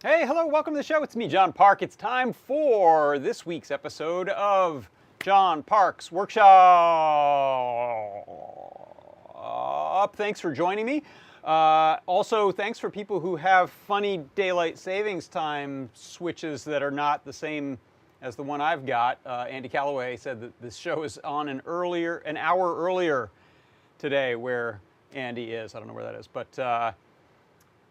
Hey, hello, welcome to the show. It's me, John Park. It's time for this week's episode of John Park's Workshop. Thanks for joining me. Also, thanks for people who have funny daylight savings time switches that are not the same as the one I've got. Andy Calloway said that this show is on an hour earlier today where Andy is. I don't know where that is, but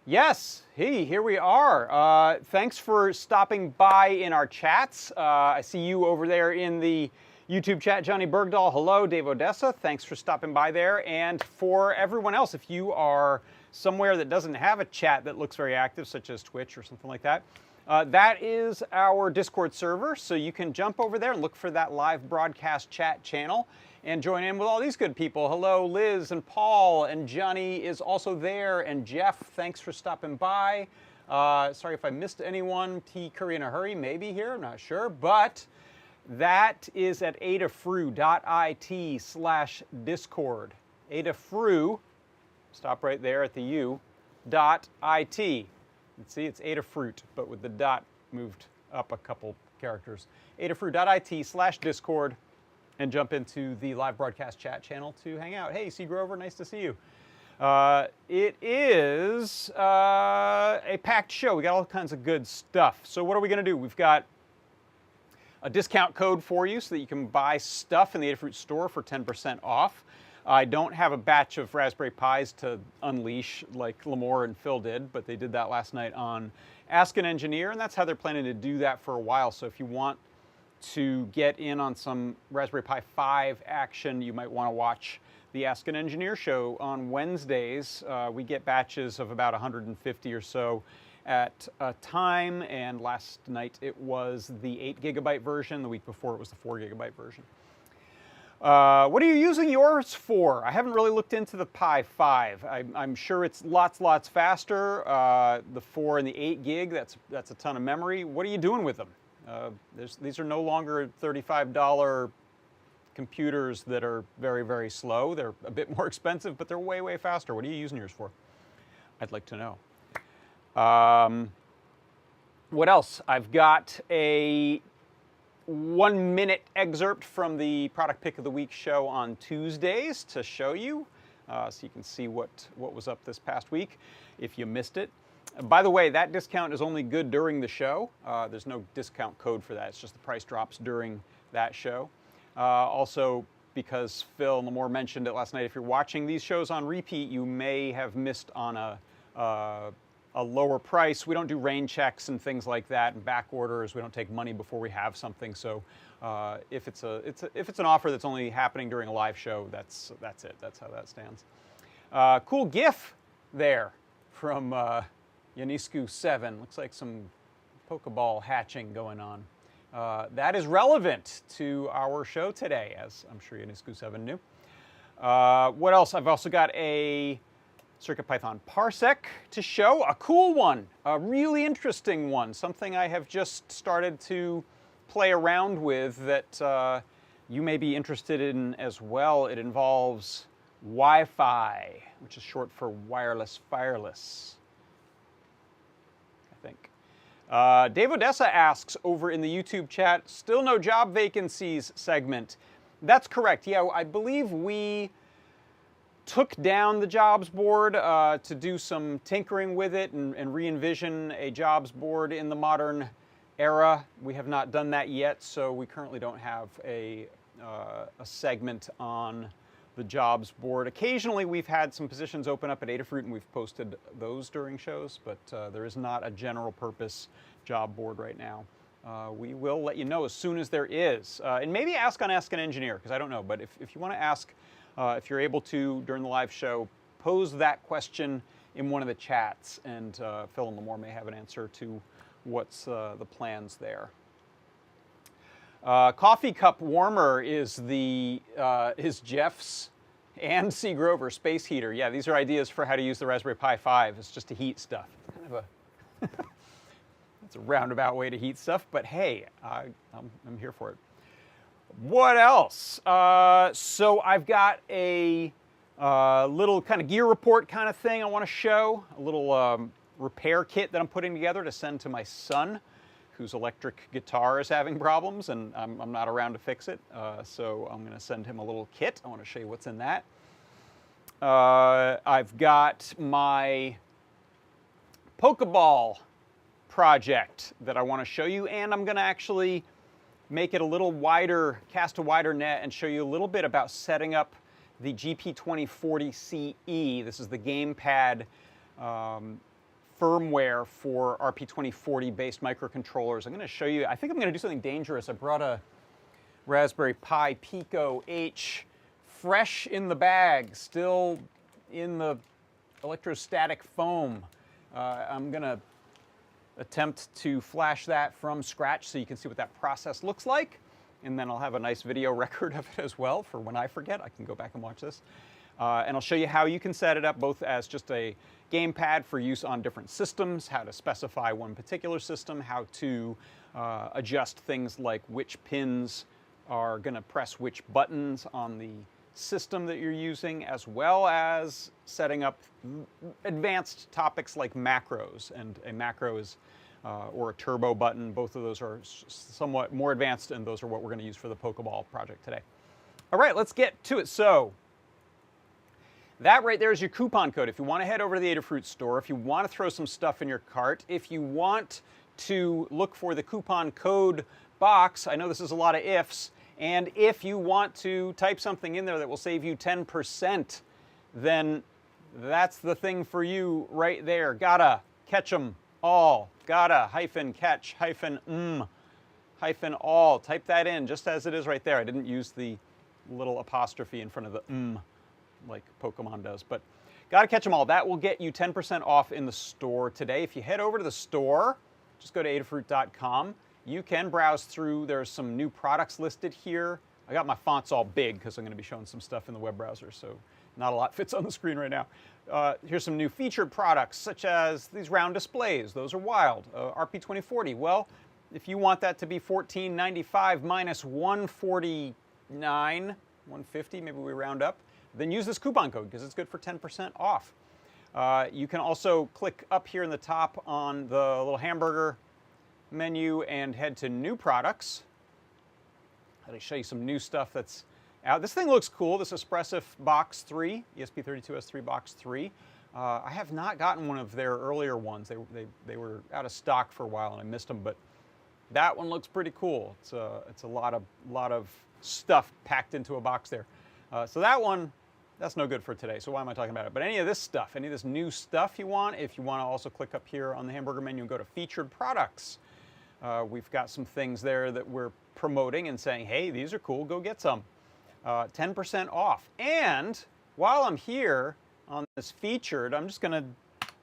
yes, hey, here we are. Thanks for stopping by in our chats. I see you over there in the YouTube chat. Johnny Bergdahl, hello. Dave Odessa, thanks for stopping by there. And for everyone else, if you are somewhere that doesn't have a chat that looks very active, such as Twitch or something like that, that is our Discord server. So you can jump over there and look for that live broadcast chat channel and join in with all these good people. Hello, Liz and Paul, and Johnny is also there, and Jeff, thanks for stopping by. Sorry if I missed anyone. T. Curry in a Hurry, maybe here, I'm not sure, but that is at adafru.it/discord. Adafru, stop right there at the U, .it. You can see it's Adafruit, but with the dot moved up a couple characters. Adafru.it/discord. And jump into the live broadcast chat channel to hang out. Hey, C. Grover, nice to see you. It is a packed show. We got all kinds of good stuff. So what are we going to do? We've got a discount code for you so that you can buy stuff in the Adafruit store for 10% off. I don't have a batch of Raspberry Pis to unleash like Lamore and Phil did, but they did that last night on Ask an Engineer, and that's how they're planning to do that for a while. So if you want to get in on some Raspberry Pi 5 action, you might want to watch the Ask an Engineer show on Wednesdays. We get batches of about 150 or so at a time, and last night it was the 8GB version. The week before it was the 4GB version. What are you using yours for? I haven't really looked into the Pi 5. I'm sure it's lots faster. The 4 and the 8GB, that's a ton of memory. What are you doing with them? These are no longer $35 computers that are very slow. They're a bit more expensive, but they're way faster. What are you using yours for? I'd like to know. What else? I've got a 1-minute excerpt from the Product Pick of the Week show on Tuesdays to show you, so you can see what was up this past week if you missed it. By the way, that discount is only good during the show. There's no discount code for that. It's just the price drops during that show. Also, because Phil and Lamore mentioned it last night, if you're watching these shows on repeat, you may have missed on a lower price. We don't do rain checks and things like that, and back orders. We don't take money before we have something. So if it's an offer that's only happening during a live show, that's it. That's how that stands. Cool GIF there from Yanisku 7. Looks like some Pokéball hatching going on. that is relevant to our show today, as I'm sure Yanisku7 knew. What else? I've also got a CircuitPython parsec to show, a cool one, a really interesting one, something I have just started to play around with that you may be interested in as well. It involves Wi-Fi, which is short for wireless fireless, I think. Dave Odessa asks over in the YouTube chat, still no job vacancies segment. That's correct. Yeah, I believe we took down the jobs board to do some tinkering with it and re-envision a jobs board in the modern era. We have not done that yet, so we currently don't have a segment on the jobs board. Occasionally we've had some positions open up at Adafruit and we've posted those during shows, but there is not a general purpose job board right now. We will let you know as soon as there is. And maybe ask on Ask an Engineer, because I don't know, but if you want to ask, if you're able to, during the live show, pose that question in one of the chats, and Phil and Lamore may have an answer to what's the plans there. Coffee cup warmer is Jeff's and C. Grover space heater. Yeah, these are ideas for how to use the Raspberry Pi 5. It's just to heat stuff. It's kind of it's a roundabout way to heat stuff, but hey, I'm here for it. What else? So I've got a little kind of gear report kind of thing I want to show, a little repair kit that I'm putting together to send to my son, whose electric guitar is having problems, and I'm not around to fix it. So I'm going to send him a little kit. I want to show you what's in that. I've got my Pokéball project that I want to show you, and I'm going to actually make it a little wider, cast a wider net, and show you a little bit about setting up the GP2040CE. This is the gamepad firmware for RP2040 based microcontrollers. I'm going to show you, I think I'm going to do something dangerous. I brought a Raspberry Pi Pico H fresh in the bag, still in the electrostatic foam. I'm going to attempt to flash that from scratch so you can see what that process looks like. And then I'll have a nice video record of it as well for when I forget. I can go back and watch this. And I'll show you how you can set it up both as just a gamepad for use on different systems, how to specify one particular system, how to adjust things like which pins are going to press which buttons on the system that you're using, as well as setting up advanced topics like macros. And a macro is, or a turbo button, both of those are somewhat more advanced, and those are what we're going to use for the Pokéball project today. All right, let's get to it. So that right there is your coupon code. If you want to head over to the Adafruit store, if you want to throw some stuff in your cart, if you want to look for the coupon code box, I know this is a lot of ifs, and if you want to type something in there that will save you 10%, then that's the thing for you right there. Gotta catch them all. Gotta -catch -all. Type that in just as it is right there. I didn't use the little apostrophe in front of the like Pokemon does, but gotta catch them all. That will get you 10% off in the store today. If you head over to the store, just go to adafruit.com. You can browse through. There's some new products listed here. I got my fonts all big because I'm going to be showing some stuff in the web browser, so not a lot fits on the screen right now. Here's some new featured products, such as these round displays. Those are wild. RP2040. Well, if you want that to be $14.95 minus $149, $150, maybe we round up, then use this coupon code because it's good for 10% off. You can also click up here in the top on the little hamburger menu and head to new products. I'll show you some new stuff that's out. This thing looks cool. This Espressif Box 3, ESP32S3 Box 3. I have not gotten one of their earlier ones. They were out of stock for a while and I missed them, but that one looks pretty cool. It's a lot of stuff packed into a box there. So that one, that's no good for today, so why am I talking about it? But any of this stuff, any of this new stuff you want, if you want to also click up here on the hamburger menu and go to featured products, we've got some things there that we're promoting and saying, hey, these are cool, go get some. 10% off. And while I'm here on this featured, I'm just going to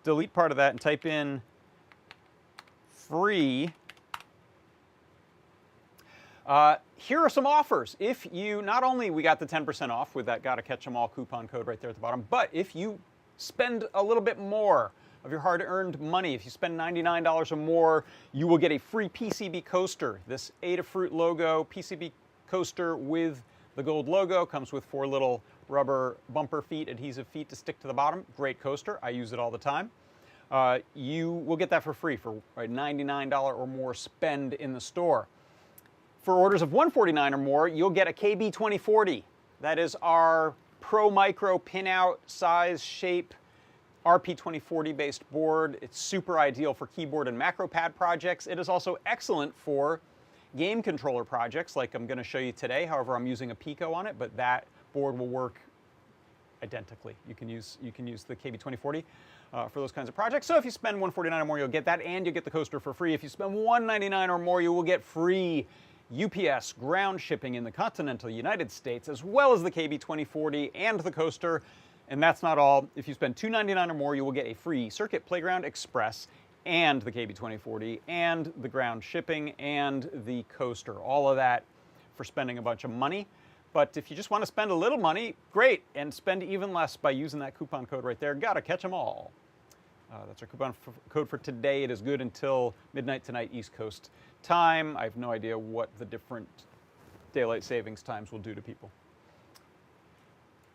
delete part of that and type in free Here are some offers. If you, not only we got the 10% off with that Gotta Catch 'em All coupon code right there at the bottom, but if you spend a little bit more of your hard-earned money, if you spend $99 or more, you will get a free PCB coaster. This Adafruit logo PCB coaster with the gold logo comes with 4 little rubber bumper feet, adhesive feet to stick to the bottom. Great coaster. I use it all the time. You will get that for free for a $99 or more spend in the store. For orders of $149 or more, you'll get a KB2040. That is our Pro Micro pinout size shape RP2040 based board. It's super ideal for keyboard and macro pad projects. It is also excellent for game controller projects like I'm going to show you today. However, I'm using a Pico on it, but that board will work identically. You can use the KB2040 for those kinds of projects. So if you spend $149 or more, you'll get that, and you'll get the coaster for free. If you spend $199 or more, you will get free UPS ground shipping in the continental United States, as well as the KB2040 and the coaster. And that's not all. If you spend $299 or more, you will get a free Circuit Playground Express and the KB2040 and the ground shipping and the coaster. All of that for spending a bunch of money. But if you just want to spend a little money, great, and spend even less by using that coupon code right there. Gotta catch 'em all. That's our coupon code for today. It is good until midnight tonight East Coast time. I have no idea what the different daylight savings times will do to people.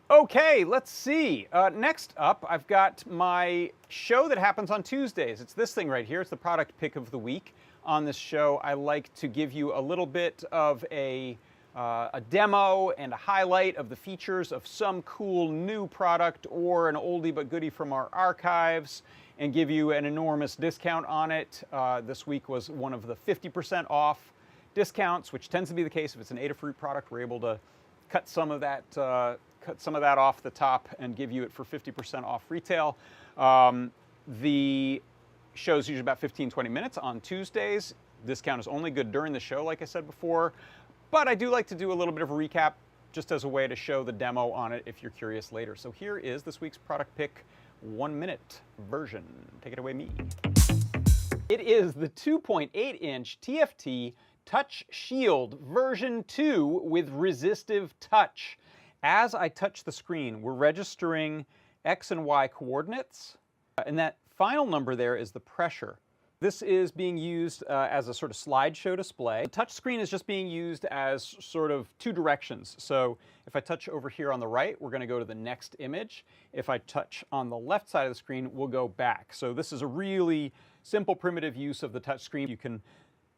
Okay, let's see. Next up, I've got my show that happens on Tuesdays. It's this thing right here. It's the product pick of the week. On this show, I like to give you a little bit of a demo and a highlight of the features of some cool new product or an oldie but goodie from our archives, and give you an enormous discount on it. This week was one of the 50% off discounts, which tends to be the case if it's an Adafruit product. We're able to cut some of that off the top and give you it for 50% off retail. The show's usually about 15-20 minutes on Tuesdays. Discount is only good during the show, like I said before. But I do like to do a little bit of a recap just as a way to show the demo on it if you're curious later. So here is this week's product pick 1-minute version. Take it away, me. It is the 2.8-inch TFT Touch Shield version 2 with resistive touch. As I touch the screen, we're registering X and Y coordinates, and that final number there is the pressure. This is being used as a sort of slideshow display. The touch screen is just being used as sort of 2 directions. So if I touch over here on the right, we're going to go to the next image. If I touch on the left side of the screen, we'll go back. So this is a really simple, primitive use of the touch screen. You can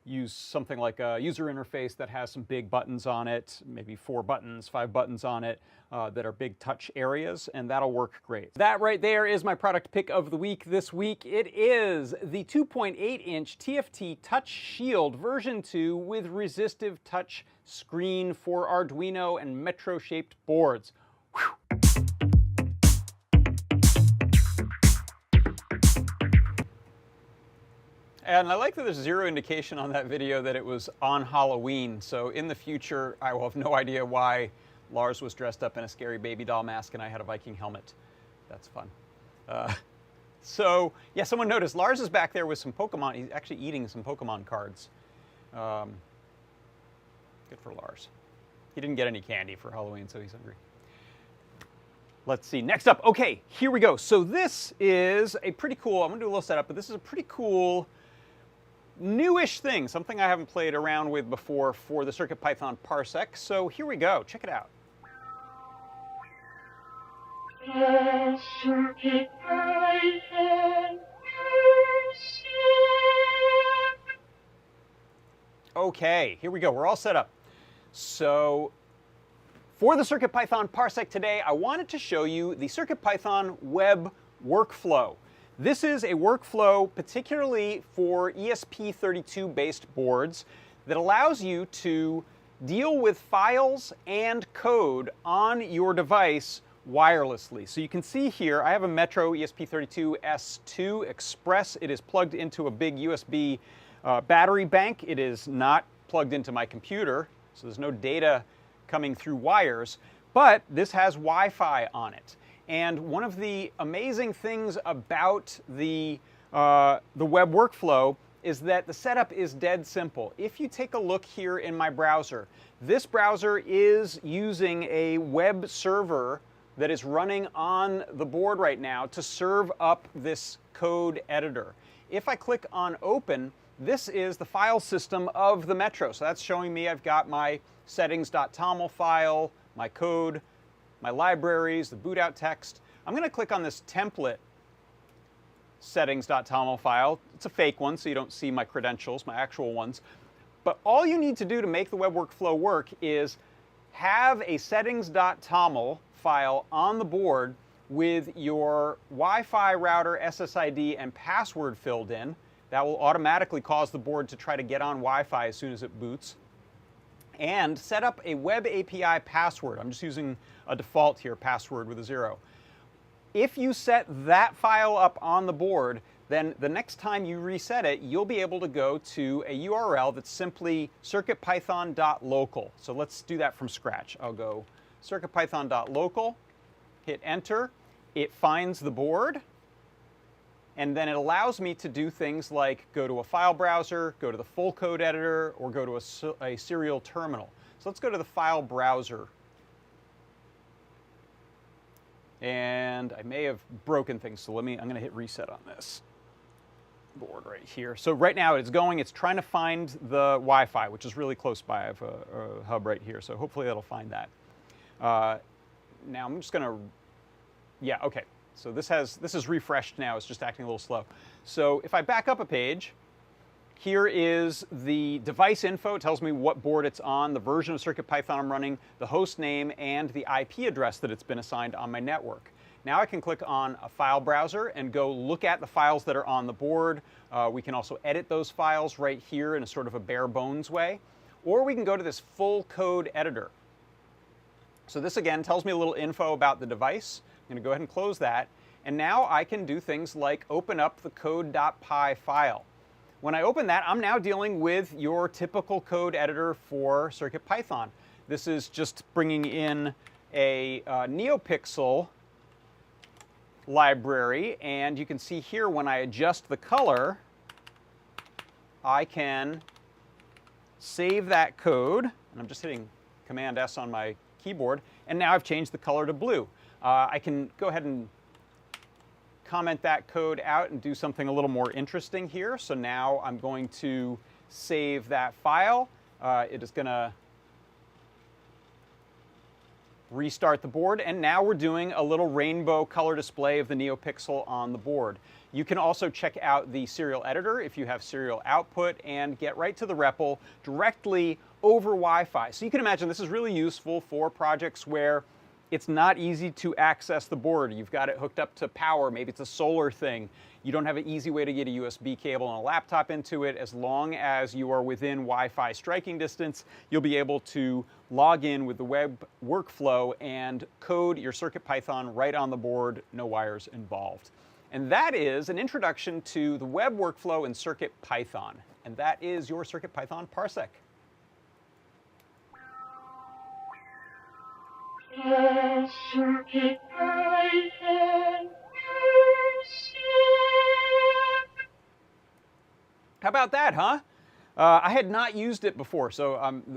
use something like a user interface that has some big buttons on it, maybe 4 buttons, 5 buttons on it that are big touch areas, and that'll work great. That right there is my product pick of the week this week. It is the 2.8-inch TFT Touch Shield version 2 with resistive touch screen for Arduino and Metro-shaped boards. Whew. And I like that there's 0 indication on that video that it was on Halloween. So in the future, I will have no idea why Lars was dressed up in a scary baby doll mask and I had a Viking helmet. That's fun. So yeah, someone noticed Lars is back there with some Pokemon. He's actually eating some Pokemon cards. Good for Lars. He didn't get any candy for Halloween, so he's hungry. Let's see, next up. Okay, here we go. So this is a pretty cool, I'm gonna do a little setup, but this is a pretty cool newish thing, something I haven't played around with before for the CircuitPython Parsec. So here we go, check it out. Okay, here we go, we're all set up. So for the CircuitPython Parsec today, I wanted to show you the CircuitPython web workflow. This is a workflow particularly for ESP32 based boards that allows you to deal with files and code on your device wirelessly. So you can see here, I have a Metro ESP32 S2 Express. It is plugged into a big USB battery bank. It is not plugged into my computer, so there's no data coming through wires, but this has Wi-Fi on it. And one of the amazing things about the web workflow is that the setup is dead simple. If you take a look here in my browser, this browser is using a web server that is running on the board right now to serve up this code editor. If I click on open, this is the file system of the Metro. So that's showing me I've got my settings.toml file, my code, my libraries, the boot out text. I'm going to click on this template settings.toml file. It's a fake one, so you don't see my credentials, my actual ones. But all you need to do to make the web workflow work is have a settings.toml file on the board with your Wi-Fi router SSID and password filled in. That will automatically cause the board to try to get on Wi-Fi as soon as it boots. And set up a web API password. I'm just using a default here, password with a 0. If you set that file up on the board, then the next time you reset it, you'll be able to go to a URL that's simply circuitpython.local. So let's do that from scratch. I'll go circuitpython.local, hit enter. It finds the board, and then it allows me to do things like go to a file browser, go to the full code editor, or go to a serial terminal. So let's go to the file browser. And I may have broken things, so I'm going to hit reset on this board right here. So right now it's trying to find the Wi-Fi, which is really close by. I have a hub right here, so hopefully that'll find that. Now I'm just going to, yeah, okay. So this is refreshed now. It's just acting a little slow. So if I back up a page, here is the device info. It tells me what board it's on, the version of CircuitPython I'm running, the host name, and the IP address that it's been assigned on my network. Now I can click on a file browser and go look at the files that are on the board. We can also edit those files right here in a sort of a bare bones way. Or we can go to this full code editor. So this again tells me a little info about the device. I'm going to go ahead and close that. And now I can do things like open up the code.py file. When I open that, I'm now dealing with your typical code editor for CircuitPython. This is just bringing in a NeoPixel library, and you can see here when I adjust the color, I can save that code, and I'm just hitting Command S on my keyboard, and now I've changed the color to blue. I can go ahead and comment that code out and do something a little more interesting here. So now I'm going to save that file. It is going to restart the board, and now we're doing a little rainbow color display of the NeoPixel on the board. You can also check out the serial editor if you have serial output and get right to the REPL directly over Wi-Fi. So you can imagine this is really useful for projects where it's not easy to access the board. You've got it hooked up to power. Maybe it's a solar thing. You don't have an easy way to get a USB cable and a laptop into it. As long as you are within Wi-Fi striking distance, you'll be able to log in with the web workflow and code your CircuitPython right on the board, no wires involved. And that is an introduction to the web workflow in CircuitPython. And that is your CircuitPython Parsec. How about that, huh? I had not used it before, so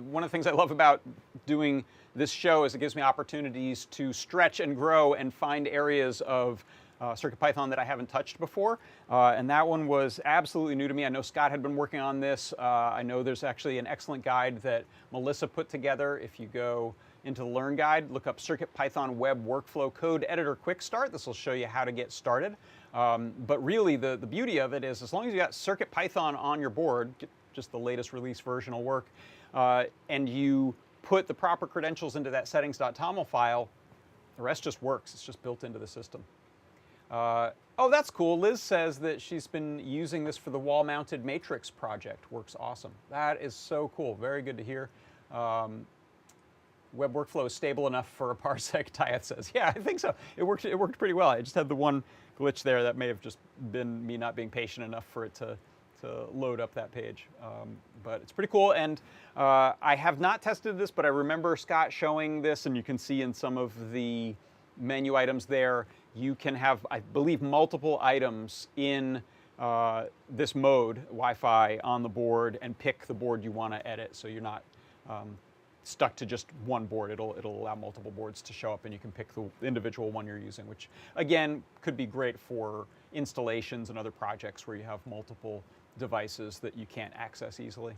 one of the things I love about doing this show is it gives me opportunities to stretch and grow and find areas of CircuitPython that I haven't touched before, and that one was absolutely new to me. I know Scott had been working on this. I know there's actually an excellent guide that Melissa put together. If you go into the Learn Guide, look up CircuitPython Web Workflow Code Editor Quick Start. This will show you how to get started. But really, the beauty of it is as long as you got CircuitPython on your board, just the latest release version will work, and you put the proper credentials into that settings.toml file, the rest just works. It's just built into the system. Oh, that's cool. Liz says that she's been using this for the wall-mounted matrix project. Works awesome. That is so cool. Very good to hear. Web workflow is stable enough for a parsec, Tyeth says. Yeah, I think so. It worked pretty well. I just had the one glitch there that may have just been me not being patient enough for it to load up that page. But it's pretty cool, and I have not tested this, but I remember Scott showing this, and you can see in some of the menu items there, you can have, I believe, multiple items in this mode, Wi-Fi, on the board and pick the board you want to edit, so you're not stuck to just one board. It'll allow multiple boards to show up, and you can pick the individual one you're using, which again could be great for installations and other projects where you have multiple devices that you can't access easily.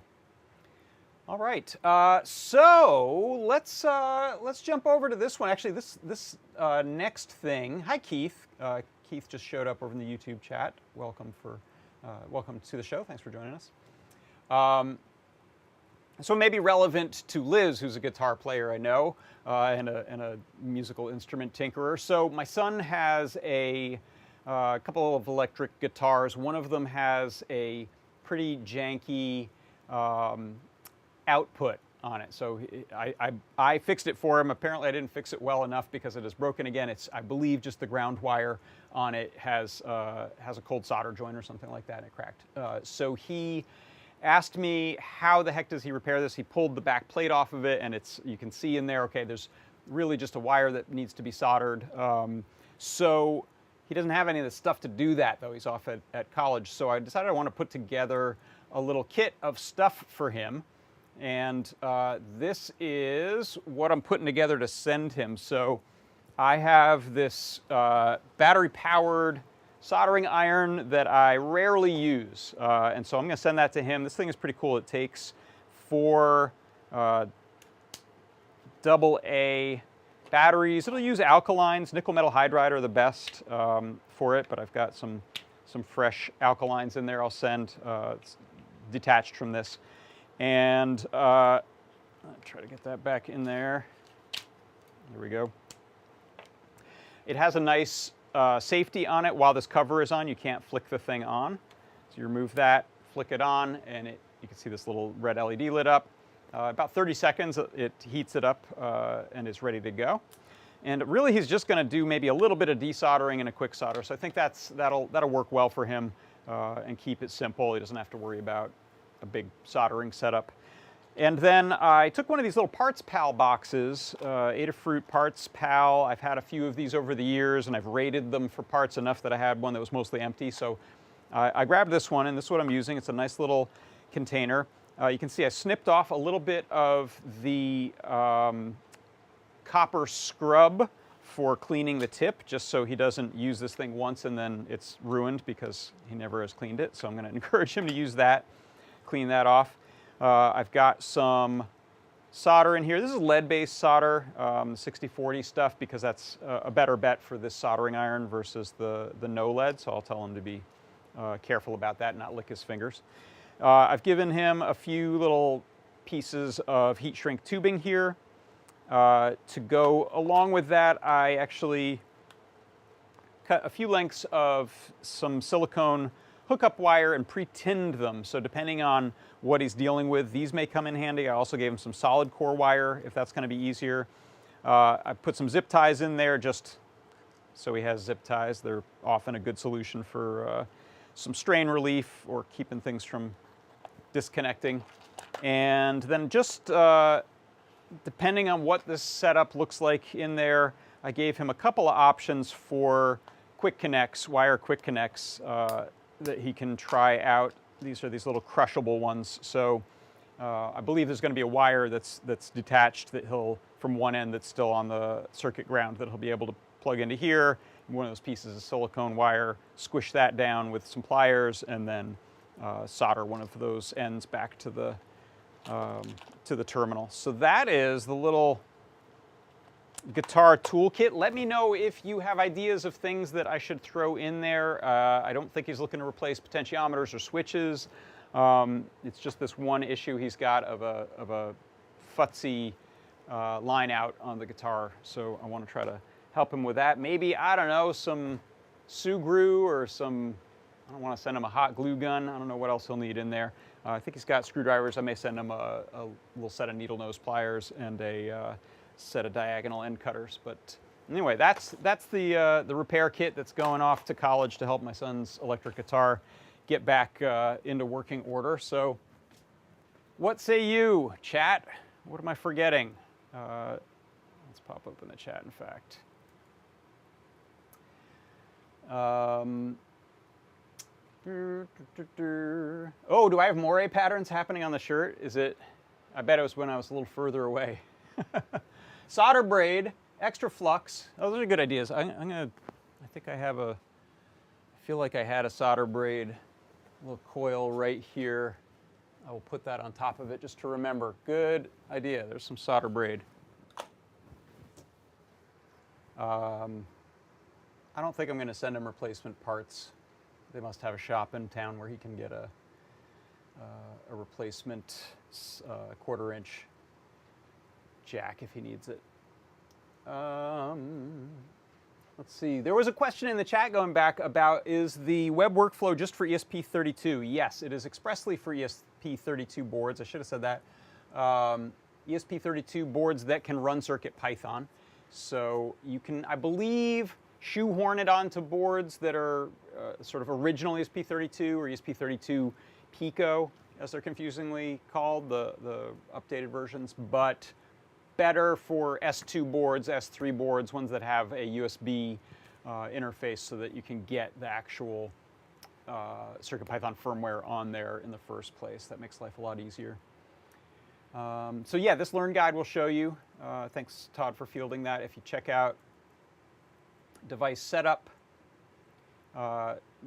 All right, so let's jump over to this one. Actually, this next thing. Hi, Keith. Keith just showed up over in the YouTube chat. Welcome to the show. Thanks for joining us. So maybe relevant to Liz, who's a guitar player, I know, and a musical instrument tinkerer. So my son has a couple of electric guitars. One of them has a pretty janky output on it. So I fixed it for him. Apparently I didn't fix it well enough because it is broken again. It's, I believe, just the ground wire on it has a cold solder joint or something like that, and it cracked. So he asked me, how the heck does he repair this? He pulled the back plate off of it, and you can see in there, okay, there's really just a wire that needs to be soldered. So he doesn't have any of the stuff to do that, though. He's off at college. So I decided I want to put together a little kit of stuff for him. And this is what I'm putting together to send him. So I have this battery-powered soldering iron that I rarely use. And so I'm going to send that to him. This thing is pretty cool. It takes 4 AA batteries. It'll use alkalines. Nickel metal hydride are the best for it, but I've got some fresh alkalines in there I'll send. It's detached from this. And I'll try to get that back in there. There we go. It has a nice safety on it. While this cover is on, you can't flick the thing on. So you remove that, flick it on, and you can see this little red LED lit up. About 30 seconds, it heats it up and is ready to go. And really, he's just going to do maybe a little bit of desoldering and a quick solder. So I think that'll work well for him and keep it simple. He doesn't have to worry about a big soldering setup. And then I took one of these little Parts Pal boxes, Adafruit Parts Pal. I've had a few of these over the years, and I've rated them for parts enough that I had one that was mostly empty. So I grabbed this one, and this is what I'm using. It's a nice little container. You can see I snipped off a little bit of the copper scrub for cleaning the tip, just so he doesn't use this thing once and then it's ruined because he never has cleaned it. So I'm going to encourage him to use that, clean that off. I've got some solder in here. This is lead-based solder, 6040 stuff, because that's a better bet for this soldering iron versus the no lead. So I'll tell him to be careful about that and not lick his fingers. I've given him a few little pieces of heat shrink tubing here. To go along with that, I actually cut a few lengths of some silicone hookup wire and pre-tinned them. So depending on what he's dealing with, these may come in handy. I also gave him some solid core wire if that's going to be easier. I put some zip ties in there just so he has zip ties. They're often a good solution for some strain relief or keeping things from disconnecting. And then just depending on what this setup looks like in there, I gave him a couple of options for quick connects, wire quick connects that he can try out. These are these little crushable ones. So I believe there's going to be a wire that's detached that from one end that's still on the circuit ground that he'll be able to plug into here. One of those pieces of silicone wire, squish that down with some pliers, and then solder one of those ends back to the terminal. So that is the little guitar toolkit. Let me know if you have ideas of things that I should throw in there. I don't think he's looking to replace potentiometers or switches. It's just this one issue he's got of a futzy line out on the guitar. So I want to try to help him with that. Maybe, I don't know, some Sugru or some, I don't want to send him a hot glue gun. I don't know what else he'll need in there. I think he's got screwdrivers. I may send him a little set of needle nose pliers and a set of diagonal end cutters. But anyway, that's the repair kit that's going off to college to help my son's electric guitar get back into working order. So what say you, chat? What am I forgetting? Let's pop up in the chat, in fact. Oh, do I have moire patterns happening on the shirt? Is it? I bet it was when I was a little further away. Solder braid, extra flux. Oh, those are good ideas. I think I have a, I feel like I had a solder braid, a little coil right here. I will put that on top of it just to remember. Good idea. There's some solder braid. I don't think I'm going to send him replacement parts. They must have a shop in town where he can get a replacement quarter-inch jack if he needs it. Let's see. There was a question in the chat going back about, is the web workflow just for ESP32? Yes, it is expressly for ESP32 boards. I should have said that. ESP32 boards that can run CircuitPython. So you can, I believe, shoehorn it onto boards that are sort of original ESP32 or ESP32 Pico, as they're confusingly called, the updated versions, but better for S2 boards, S3 boards, ones that have a USB interface so that you can get the actual CircuitPython firmware on there in the first place. That makes life a lot easier. So yeah, this Learn Guide will show you. Thanks, Todd, for fielding that. If you check out device setup,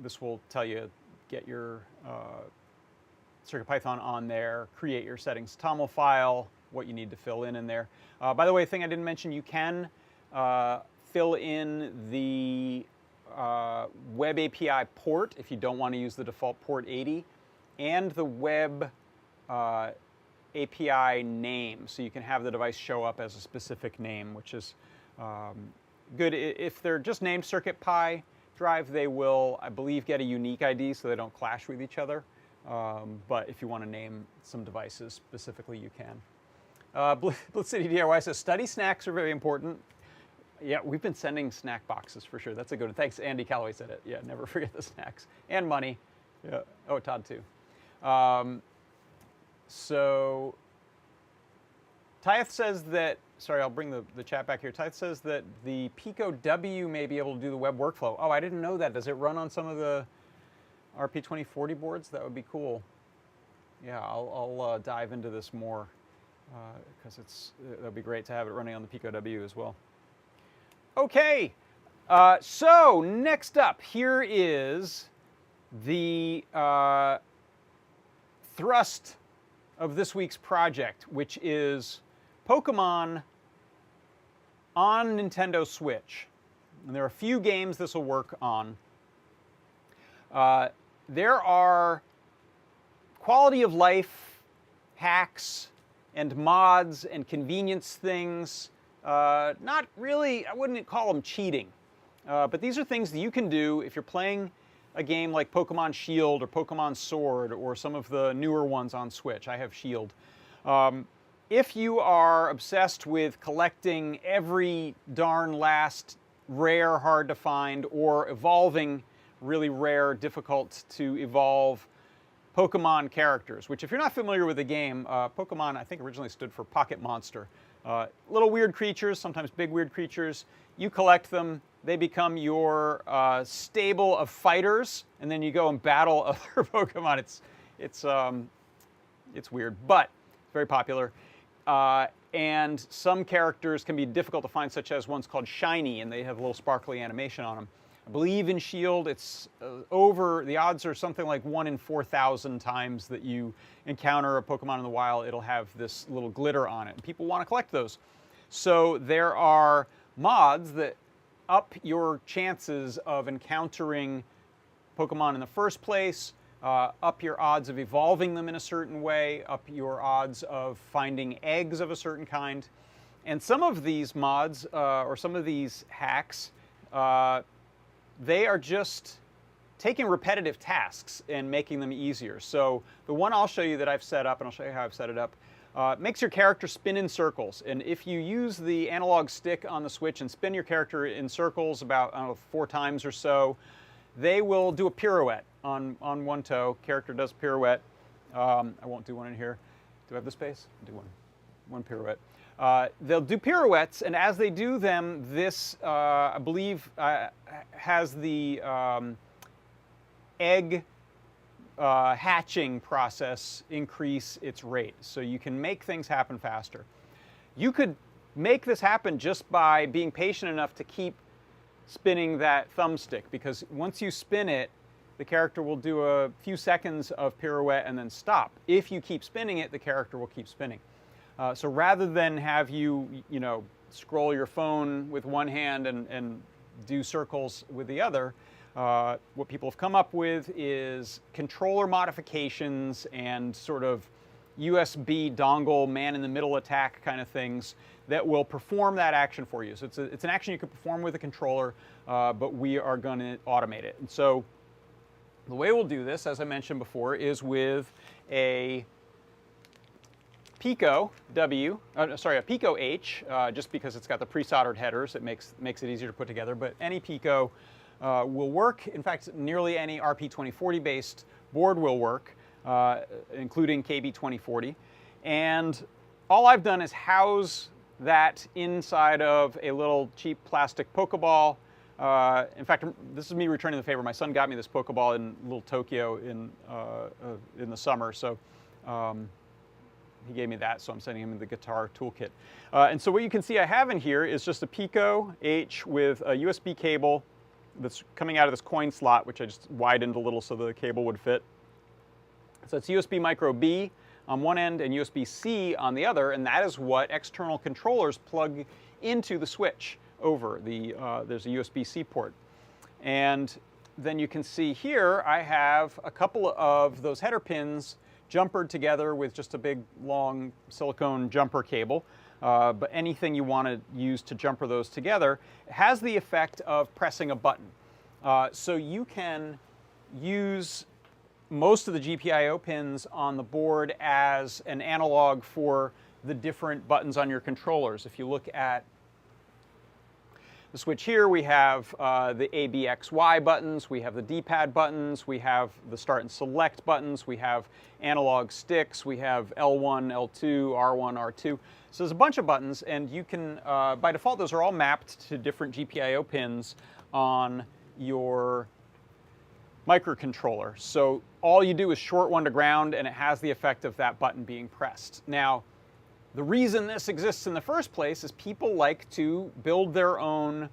this will tell you get your CircuitPython on there, create your settings TOML file, what you need to fill in there. By the way, thing I didn't mention, you can fill in the Web API port if you don't want to use the default port 80, and the Web API name, so you can have the device show up as a specific name, which is good. If they're just named CircuitPy drive, they will, I believe, get a unique ID so they don't clash with each other. But if you want to name some devices specifically, you can. Blitz City DIY says, study snacks are very important. Yeah, we've been sending snack boxes for sure. That's a good one. Thanks, Andy Calloway said it. Yeah, never forget the snacks. And money. Yeah. Oh, Todd too. So, Tyeth says that, sorry, I'll bring the chat back here. Tyeth says that the Pico W may be able to do the web workflow. Oh, I didn't know that. Does it run on some of the RP2040 boards? That would be cool. Yeah, I'll dive into this more because that would be great to have it running on the Pico W as well. Okay, so next up, here is the thrust of this week's project, which is Pokemon on Nintendo Switch. And there are a few games this will work on. There are quality of life hacks and mods and convenience things. Not really, I wouldn't call them cheating. But these are things that you can do if you're playing a game like Pokemon Shield or Pokemon Sword or some of the newer ones on Switch. I have Shield. If you are obsessed with collecting every darn last rare, hard to find, or evolving really rare, difficult to evolve Pokemon characters, which if you're not familiar with the game, Pokemon I think originally stood for Pocket Monster. Little weird creatures, sometimes big weird creatures. You collect them, they become your stable of fighters, and then you go and battle other Pokemon. It's weird, but it's very popular. And some characters can be difficult to find, such as ones called Shiny, and they have a little sparkly animation on them. I believe in Shield, it's the odds are something like 1 in 4,000 times that you encounter a Pokemon in the wild, it'll have this little glitter on it. And people want to collect those. So there are mods that up your chances of encountering Pokemon in the first place, up your odds of evolving them in a certain way, up your odds of finding eggs of a certain kind. And some of these mods, or some of these hacks, they are just taking repetitive tasks and making them easier. So the one I'll show you that I've set up, and I'll show you how I've set it up, makes your character spin in circles. And if you use the analog stick on the Switch and spin your character in circles about, I don't know, 4 times or so, they will do a pirouette on one toe. Character does pirouette. I won't do one in here. Do I have the space? I'll do one pirouette. They'll do pirouettes, and as they do them, this, I believe, has the egg hatching process increase its rate. So you can make things happen faster. You could make this happen just by being patient enough to keep spinning that thumbstick, because once you spin it, the character will do a few seconds of pirouette and then stop. If you keep spinning it, the character will keep spinning. So rather than have you scroll your phone with one hand and do circles with the other, what people have come up with is controller modifications and sort of USB dongle man-in-the-middle attack kind of things that will perform that action for you. So it's an action you can perform with a controller, but we are going to automate it. And so the way we'll do this, as I mentioned before, is with a Pico a Pico H, just because it's got the pre-soldered headers. It makes it easier to put together, but any Pico will work. In fact, nearly any RP2040 based board will work, including KB2040. And all I've done is house that inside of a little cheap plastic Pokéball. In fact, this is me returning the favor. My son got me this Pokéball in little Tokyo in the summer, so he gave me that, so I'm sending him the guitar toolkit. And so what you can see I have in here is just a Pico H with a USB cable that's coming out of this coin slot, which I just widened a little so the cable would fit. So it's USB micro B on one end and USB-C on the other, and that is what external controllers plug into the switch over. There's a USB-C port. And then you can see here I have a couple of those header pins jumpered together with just a big long silicone jumper cable. But anything you want to use to jumper those together has the effect of pressing a button. So you can use most of the GPIO pins on the board as an analog for the different buttons on your controllers. If you look at the switch here, we have the ABXY buttons, we have the D-pad buttons, we have the start and select buttons, we have analog sticks, we have L1, L2, R1, R2. So there's a bunch of buttons, and you can, by default, those are all mapped to different GPIO pins on your microcontroller. So all you do is short one to ground, and it has the effect of that button being pressed. Now, the reason this exists in the first place is people like to build their own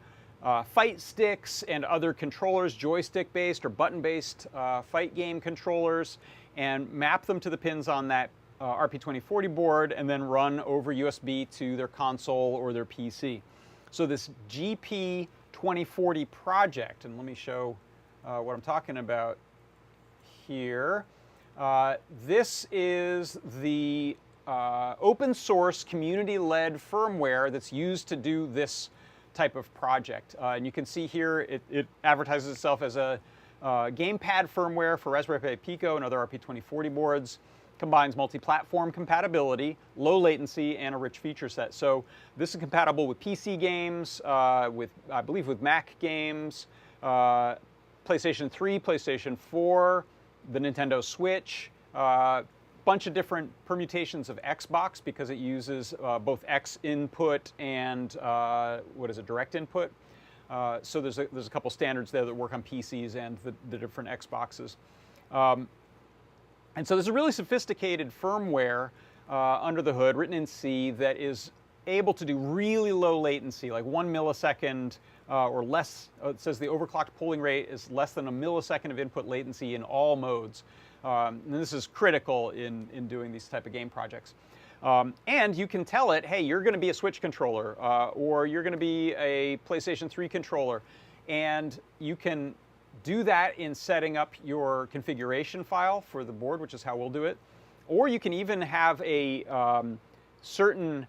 fight sticks and other controllers, joystick-based or button-based fight game controllers, and map them to the pins on that RP2040 board and then run over USB to their console or their PC. So this GP2040 project, and let me show what I'm talking about here. This is the open source community-led firmware that's used to do this type of project. And you can see here it advertises itself as a gamepad firmware for Raspberry Pi Pico and other RP2040 boards. Combines multi-platform compatibility, low latency, and a rich feature set. So this is compatible with PC games, I believe with Mac games, PlayStation 3, PlayStation 4, the Nintendo Switch, bunch of different permutations of Xbox because it uses both X input and direct input. So there's a couple standards there that work on PCs and the different Xboxes. And so there's a really sophisticated firmware under the hood, written in C, that is able to do really low latency, like 1 millisecond or less. It says the overclocked polling rate is less than a millisecond of input latency in all modes. And this is critical in doing these type of game projects. And you can tell it, hey, you're going to be a Switch controller, or you're going to be a PlayStation 3 controller. And you can do that in setting up your configuration file for the board, which is how we'll do it. Or you can even have a certain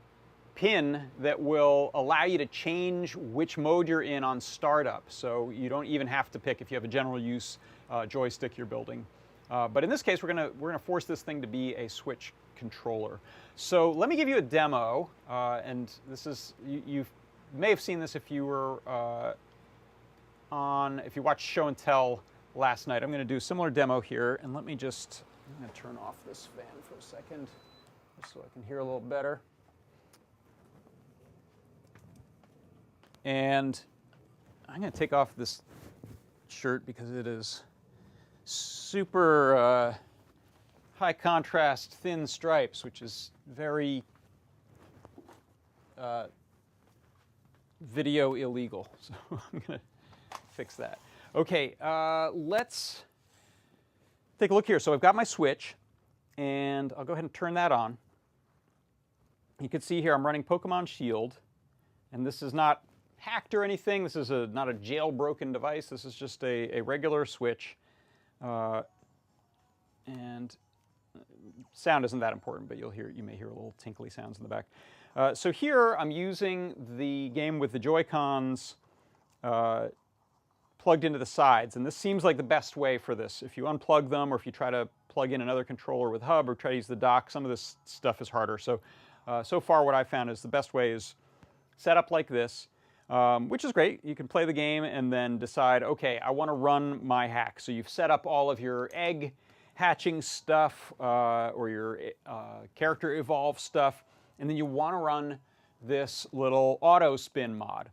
pin that will allow you to change which mode you're in on startup. So you don't even have to pick if you have a general use joystick you're building. But in this case, we're gonna force this thing to be a Switch controller. So let me give you a demo, and this is you may have seen this if you were if you watched Show and Tell last night. I'm going to do a similar demo here, and I'm going to turn off this fan for a second, just so I can hear a little better. And I'm going to take off this shirt because it is super high contrast thin stripes, which is very video illegal. So I'm going to fix that. Okay, let's take a look here. So I've got my switch, and I'll go ahead and turn that on. You can see here I'm running Pokemon Shield, and this is not hacked or anything. This is not a jailbroken device. This is just a regular switch. And sound isn't that important, but you may hear a little tinkly sounds in the back. So here I'm using the game with the Joy-Cons plugged into the sides, and this seems like the best way for this. If you unplug them, or if you try to plug in another controller with hub, or try to use the dock, some of this stuff is harder. So, so far what I found is the best way is set up like this, which is great. You can play the game and then decide, okay, I want to run my hack. So you've set up all of your egg hatching stuff or your character evolve stuff, and then you want to run this little auto spin mod.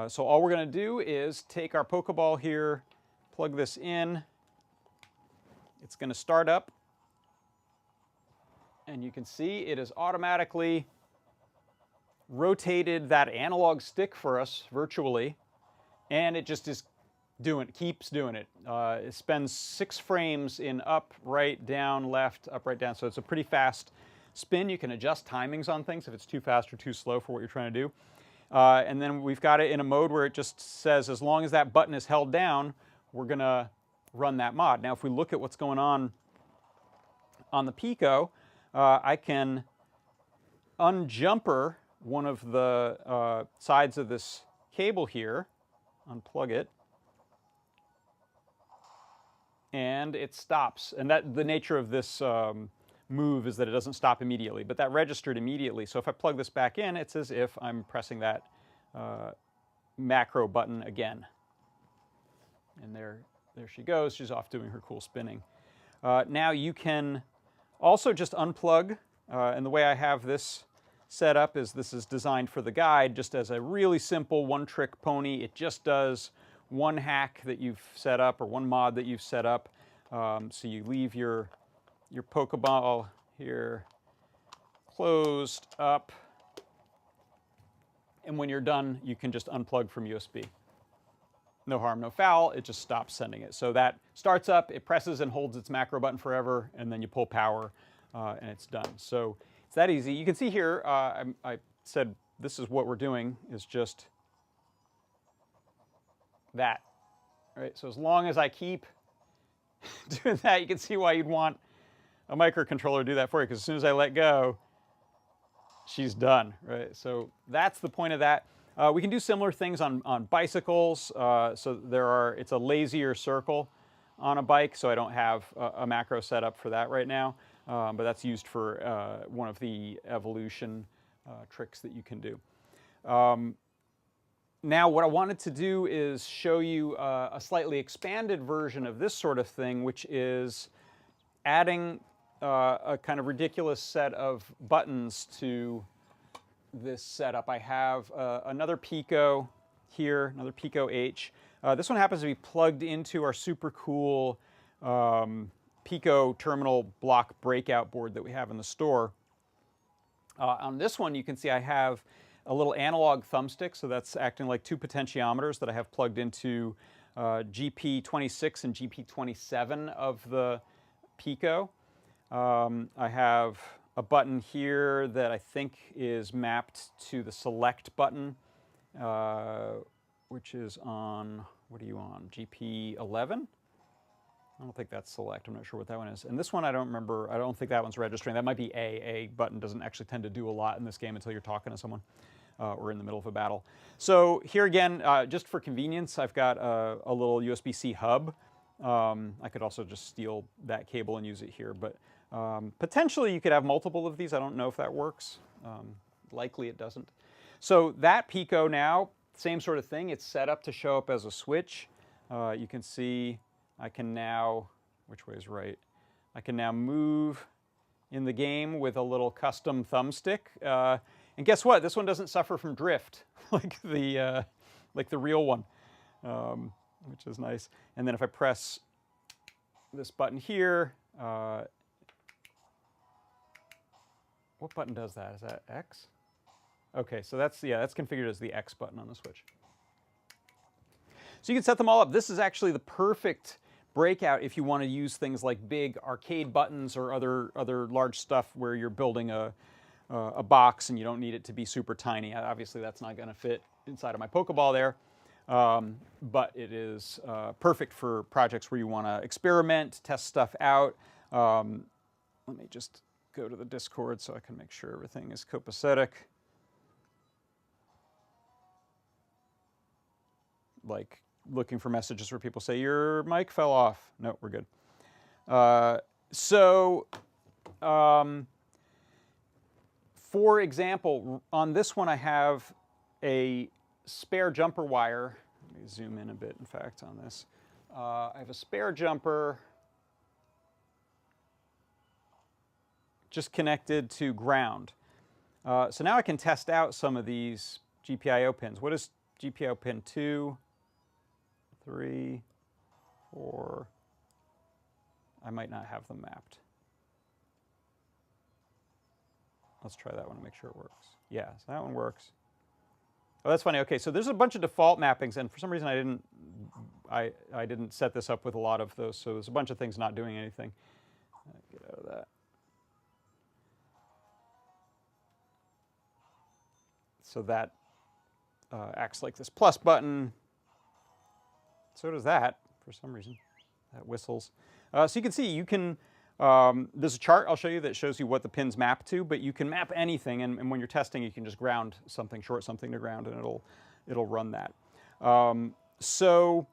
So all we're going to do is take our Pokeball here, plug this in. It's going to start up, and you can see it has automatically rotated that analog stick for us virtually, and it just keeps doing it. It spends 6 frames in up, right, down, left, up, right, down. So it's a pretty fast spin. You can adjust timings on things if it's too fast or too slow for what you're trying to do. And then we've got it in a mode where it just says as long as that button is held down, we're going to run that mod. Now if we look at what's going on the Pico, I can unjumper one of the sides of this cable here, unplug it, and it stops. And the nature of this move is that it doesn't stop immediately, but that registered immediately. So if I plug this back in, it's as if I'm pressing that macro button again. And there she goes. She's off doing her cool spinning. Now you can also just unplug, and the way I have this set up is this is designed for the guide just as a really simple one-trick pony. It just does one hack that you've set up or one mod that you've set up. So you leave your Pokeball here closed up, and when you're done, you can just unplug from USB. No harm, no foul. It just stops sending it. So that starts up, it presses and holds its macro button forever, and then you pull power, and it's done. So it's that easy. You can see here, I said this is what we're doing, is just that. All right, so as long as I keep doing that, you can see why you'd want a microcontroller to do that for you, because as soon as I let go, she's done, right? So that's the point of that. We can do similar things on bicycles. So it's a lazier circle on a bike, so I don't have a macro set up for that right now. But that's used for one of the evolution tricks that you can do. Now, what I wanted to do is show you a slightly expanded version of this sort of thing, which is adding a kind of ridiculous set of buttons to this setup. I have another Pico here, another Pico H. This one happens to be plugged into our super cool Pico terminal block breakout board that we have in the store. On this one, you can see I have a little analog thumbstick, so that's acting like 2 potentiometers that I have plugged into GP26 and GP27 of the Pico. I have a button here that I think is mapped to the select button, which is on, what are you on, GP11? I don't think that's select. I'm not sure what that one is. And this one, I don't remember. I don't think that one's registering. That might be A. A button doesn't actually tend to do a lot in this game until you're talking to someone or in the middle of a battle. So here again, just for convenience, I've got a little USB-C hub. I could also just steal that cable and use it here. But potentially you could have multiple of these. I don't know if that works. Likely it doesn't. So that Pico now, same sort of thing. It's set up to show up as a switch. You can see I can now, which way is right? I can now move in the game with a little custom thumbstick. And guess what? This one doesn't suffer from drift like the real one, which is nice. And then if I press this button here. What button does that? Is that X? Okay, so that's configured as the X button on the Switch. So you can set them all up. This is actually the perfect breakout if you want to use things like big arcade buttons or other large stuff where you're building a box and you don't need it to be super tiny. Obviously, that's not going to fit inside of my Pokéball there, but it is perfect for projects where you want to experiment, test stuff out. Let me just go to the Discord so I can make sure everything is copacetic. Like looking for messages where people say, your mic fell off. No, we're good. For example, on this one I have a spare jumper wire. Let me zoom in a bit, in fact, on this. I have a spare jumper just connected to ground. So now I can test out some of these GPIO pins. What is GPIO pin 2, 3, 4? I might not have them mapped. Let's try that one and make sure it works. Yeah, so that one works. Oh, that's funny. Okay, so there's a bunch of default mappings, and for some reason I didn't set this up with a lot of those, so there's a bunch of things not doing anything. Get out of that. So that acts like this plus button. So does that, for some reason. That whistles. So you can see, you can, there's a chart I'll show you that shows you what the pins map to, but you can map anything, and when you're testing, you can just ground something, short something to ground, and it'll run that. So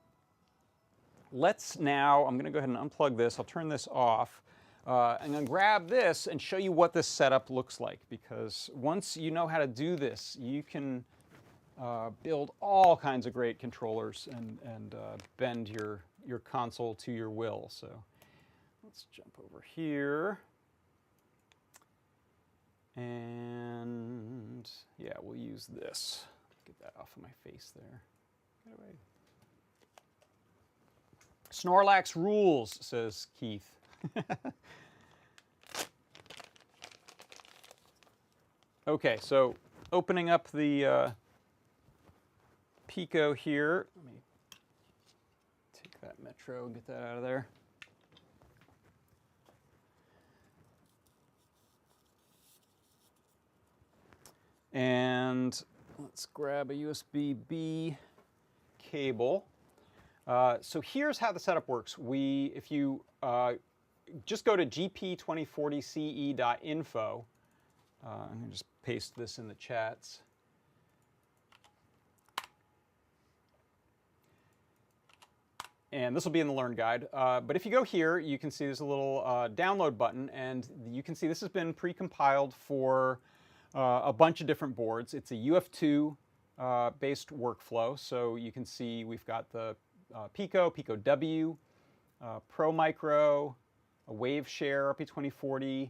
let's now, I'm going to go ahead and unplug this. I'll turn this off. I'm going to grab this and show you what this setup looks like, because once you know how to do this, you can build all kinds of great controllers and bend your console to your will. So let's jump over here. And yeah, we'll use this. Get that off of my face there. Get away. Snorlax rules, says Keith. Okay, so opening up the Pico here. Let me take that Metro and get that out of there. And let's grab a USB-B cable. So here's how the setup works. If you just go to gp2040ce.info. I'm going to just paste this in the chats. And this will be in the Learn Guide. But if you go here, you can see there's a little download button, and you can see this has been pre-compiled for a bunch of different boards. It's a UF2 based workflow. So you can see we've got the Pico, Pico W, Pro Micro, a Waveshare RP2040,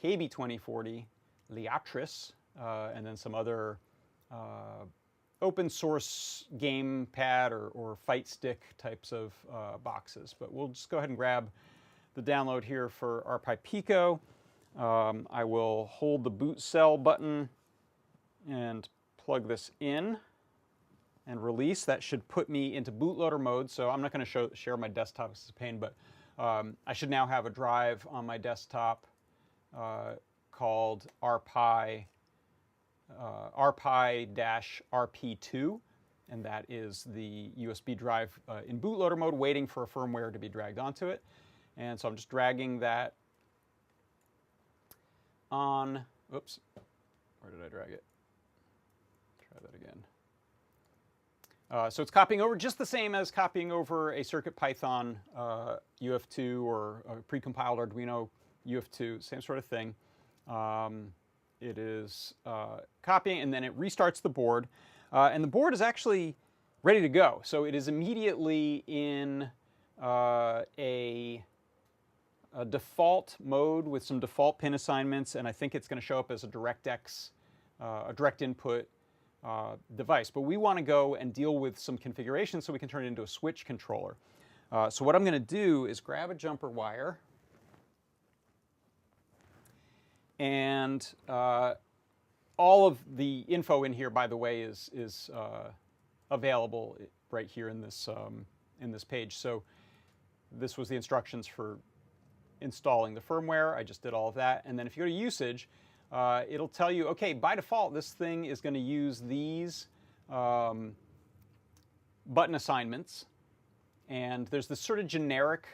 KB2040, Leatris, and then some other open source game pad or fight stick types of boxes. But we'll just go ahead and grab the download here for RPi Pico. I will hold the boot cell button and plug this in and release. That should put me into bootloader mode. So I'm not going to share my desktop, this is a pain, but I should now have a drive on my desktop called RPi-RP2, and that is the USB drive in bootloader mode waiting for a firmware to be dragged onto it. And so I'm just dragging that on, oops, where did I drag it? Try that again. So it's copying over just the same as copying over a CircuitPython UF2 or a precompiled Arduino UF2, same sort of thing. It is copying, and then it restarts the board. And the board is actually ready to go. So it is immediately in a default mode with some default pin assignments, and I think it's going to show up as a DirectX, a direct input device. But we want to go and deal with some configuration so we can turn it into a switch controller. So what I'm going to do is grab a jumper wire, and all of the info in here, by the way, is available right here in this page. So this was the instructions for installing the firmware. I just did all of that. And then if you go to usage, it'll tell you, okay, by default, this thing is going to use these button assignments. And there's this sort of generic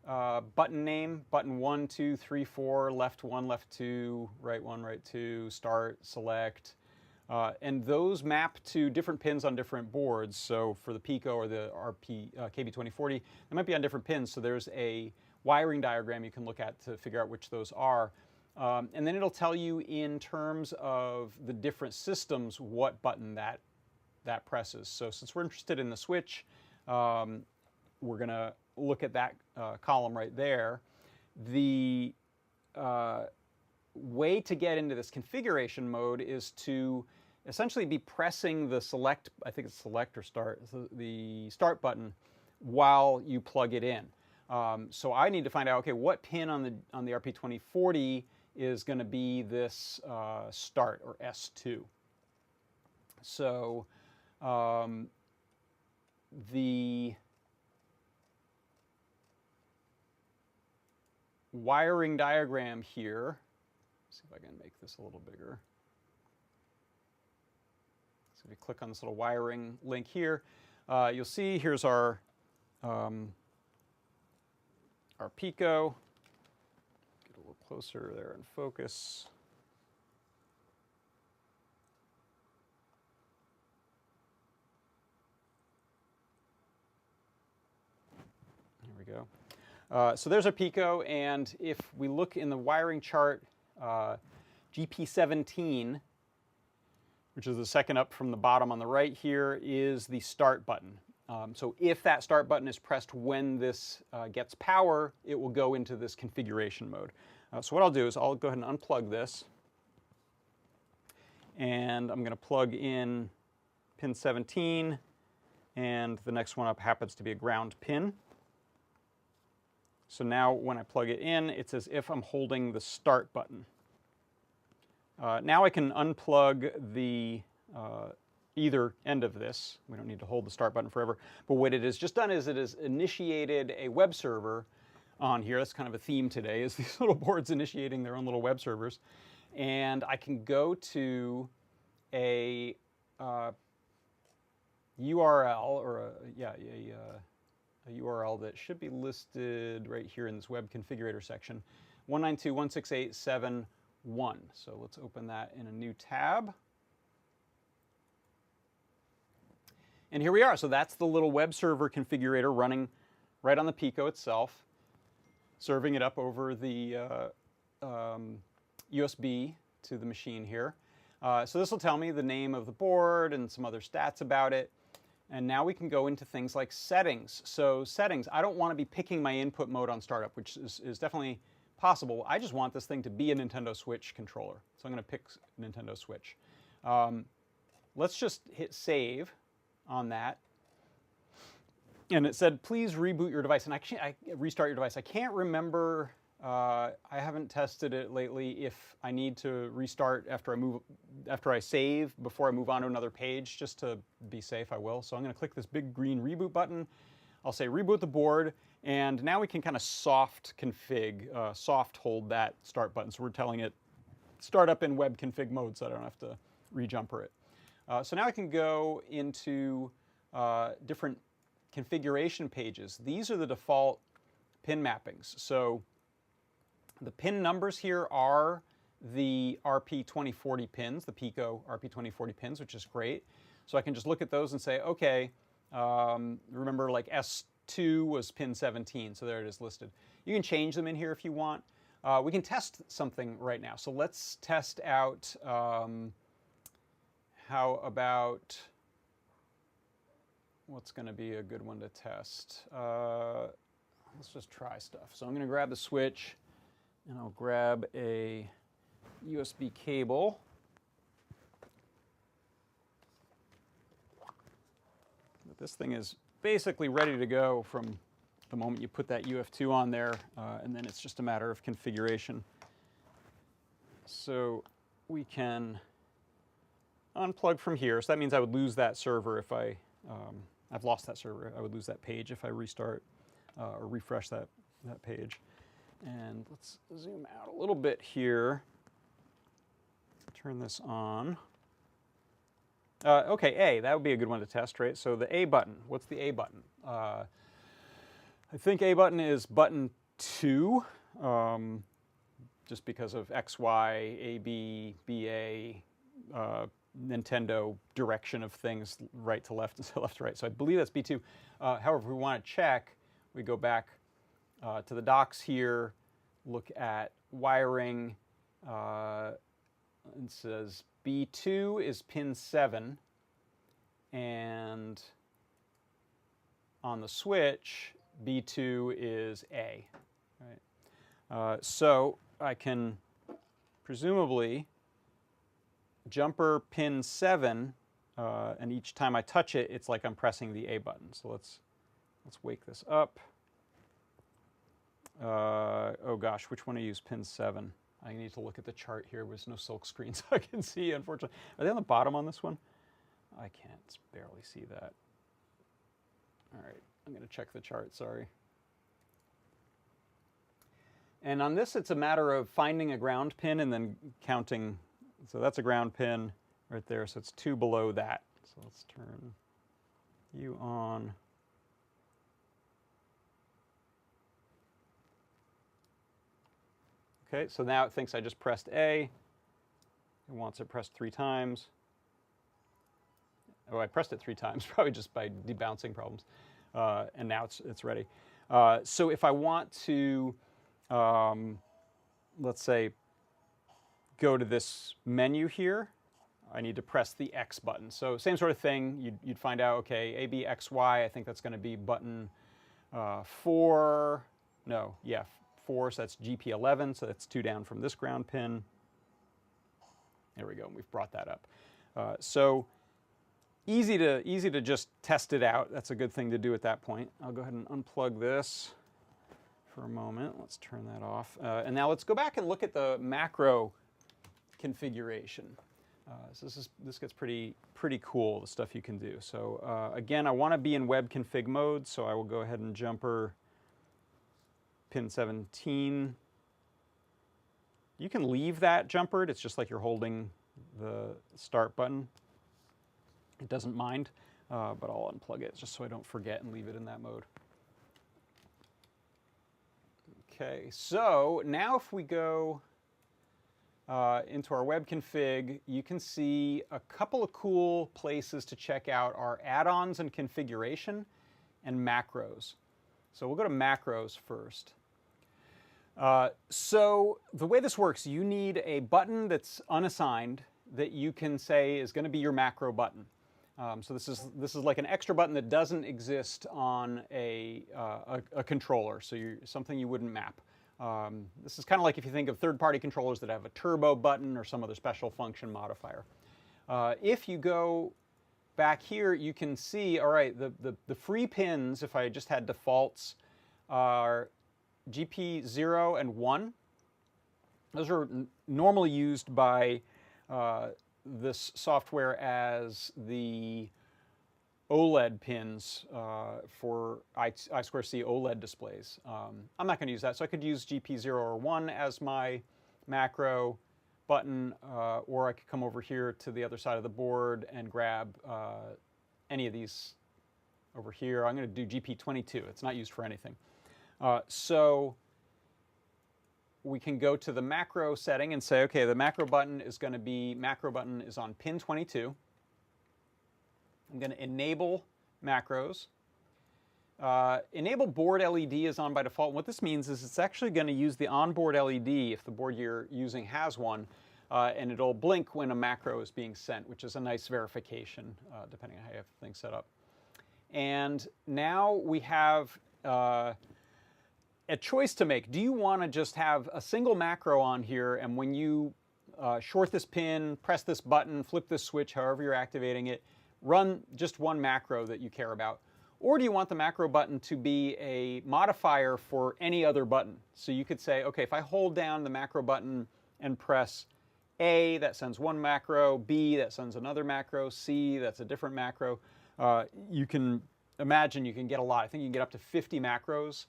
button name, button 1, 2, 3, 4, left 1, left 2, right 1, right 2, start, select. And those map to different pins on different boards. So for the Pico or the KB2040, they might be on different pins. So there's a wiring diagram you can look at to figure out which those are. And then it'll tell you in terms of the different systems what button that presses. So since we're interested in the switch, we're going to look at that column right there. The way to get into this configuration mode is to essentially be pressing the select, I think it's select or start, the start button while you plug it in. So I need to find out, okay, what pin on the RP2040 is going to be this start, or S2. So the wiring diagram here, let's see if I can make this a little bigger. So if you click on this little wiring link here, you'll see here's our Pico. Get a little closer there and focus. Here we go. So there's our Pico, and if we look in the wiring chart, GP17, which is the second up from the bottom on the right here, is the start button. So if that start button is pressed when this gets power, it will go into this configuration mode. So what I'll do is I'll go ahead and unplug this, and I'm going to plug in pin 17, and the next one up happens to be a ground pin. So now when I plug it in, it's as if I'm holding the start button. Now I can unplug the either end of this. We don't need to hold the start button forever. But what it has just done is it has initiated a web server on here. That's kind of a theme today, is these little boards initiating their own little web servers. And I can go to a URL, or a URL that should be listed right here in this web configurator section, 192.168.7.1. So let's open that in a new tab. And here we are. So that's the little web server configurator running right on the Pico itself, serving it up over the USB to the machine here. So this will tell me the name of the board and some other stats about it. And now we can go into things like settings. So settings, I don't want to be picking my input mode on startup, which is definitely possible. I just want this thing to be a Nintendo Switch controller. So I'm going to pick Nintendo Switch. Let's just hit save on that. And it said, please reboot your device. And I restart your device. I can't remember, I haven't tested it lately, if I need to restart after I save before I move on to another page. Just to be safe, I will. So I'm going to click this big green reboot button. I'll say reboot the board, and now we can kind of soft config, soft hold that start button. So we're telling it start up in web config mode, so I don't have to rejumper it. So now I can go into different configuration pages. These are the default pin mappings. So the pin numbers here are the RP2040 pins, the Pico RP2040 pins, which is great. So I can just look at those and say, okay, remember like S2 was pin 17, so there it is listed. You can change them in here if you want. We can test something right now. So let's test out, how about, what's going to be a good one to test? Let's just try stuff. So I'm going to grab the switch, and I'll grab a USB cable. But this thing is basically ready to go from the moment you put that UF2 on there, and then it's just a matter of configuration. So we can unplug from here. So that means I would lose that server if I've lost that server. I would lose that page if I restart or refresh that page. And let's zoom out a little bit here. Turn this on. Okay, A, that would be a good one to test, right? So the A button, what's the A button? I think A button is button 2, just because of X, Y, A, B, B, A, Nintendo direction of things, right to left instead of left to right. So I believe that's B2. However, if we want to check, we go back to the docs here, look at wiring. It says B2 is pin 7, and on the switch, B2 is A. Right? So I can presumably jumper pin 7, and each time I touch it, it's like I'm pressing the A button. So let's wake this up. Oh gosh, which one I use pin 7? I need to look at the chart here. There's no silk screen, so I can see, unfortunately. Are they on the bottom on this one? I can't barely see that. All right, I'm going to check the chart, sorry. And on this, it's a matter of finding a ground pin and then counting. So that's a ground pin right there, so it's 2 below that. So let's turn you on. Okay, so now it thinks I just pressed A. It wants it pressed 3 times. Oh, I pressed it 3 times, probably just by debouncing problems. And now it's ready. So if I want to, let's say, go to this menu here, I need to press the X button. So same sort of thing. You'd find out, okay, A, B, X, Y. I think that's going to be button 4. No, yeah, 4, so that's GP11, so that's 2 down from this ground pin. There we go, we've brought that up. So easy to just test it out. That's a good thing to do at that point. I'll go ahead and unplug this for a moment. Let's turn that off. And now let's go back and look at the macro configuration. So this gets pretty cool, the stuff you can do. So again, I want to be in web config mode, so I will go ahead and jumper pin 17. You can leave that jumpered. It's just like you're holding the start button. It doesn't mind, but I'll unplug it just so I don't forget and leave it in that mode. Okay, so now if we go into our web config, you can see a couple of cool places to check out our add-ons and configuration and macros. So we'll go to macros first. So the way this works, you need a button that's unassigned that you can say is going to be your macro button. So this is like an extra button that doesn't exist on a controller, so something you wouldn't map. This is kind of like if you think of third-party controllers that have a turbo button or some other special function modifier. If you go back here, you can see, all right, the free pins, if I just had defaults, are GP 0 and 1. Those are normally used by this software as the OLED pins for I2C OLED displays. I'm not going to use that, so I could use GP 0 or 1 as my macro button, or I could come over here to the other side of the board and grab any of these over here. I'm going to do GP 22. It's not used for anything. So we can go to the macro setting and say, okay, the macro button is going to be, macro button is on pin 22. I'm going to enable macros. Enable board LED is on by default. What this means is it's actually going to use the onboard LED if the board you're using has one, and it'll blink when a macro is being sent, which is a nice verification, depending on how you have things set up. And now we have a choice to make. Do you want to just have a single macro on here, and when you short this pin, press this button, flip this switch, however you're activating it, run just one macro that you care about? Or do you want the macro button to be a modifier for any other button? So you could say, okay, if I hold down the macro button and press A, that sends one macro, B, that sends another macro, C, that's a different macro. You can imagine you can get a lot. I think you can get up to 50 macros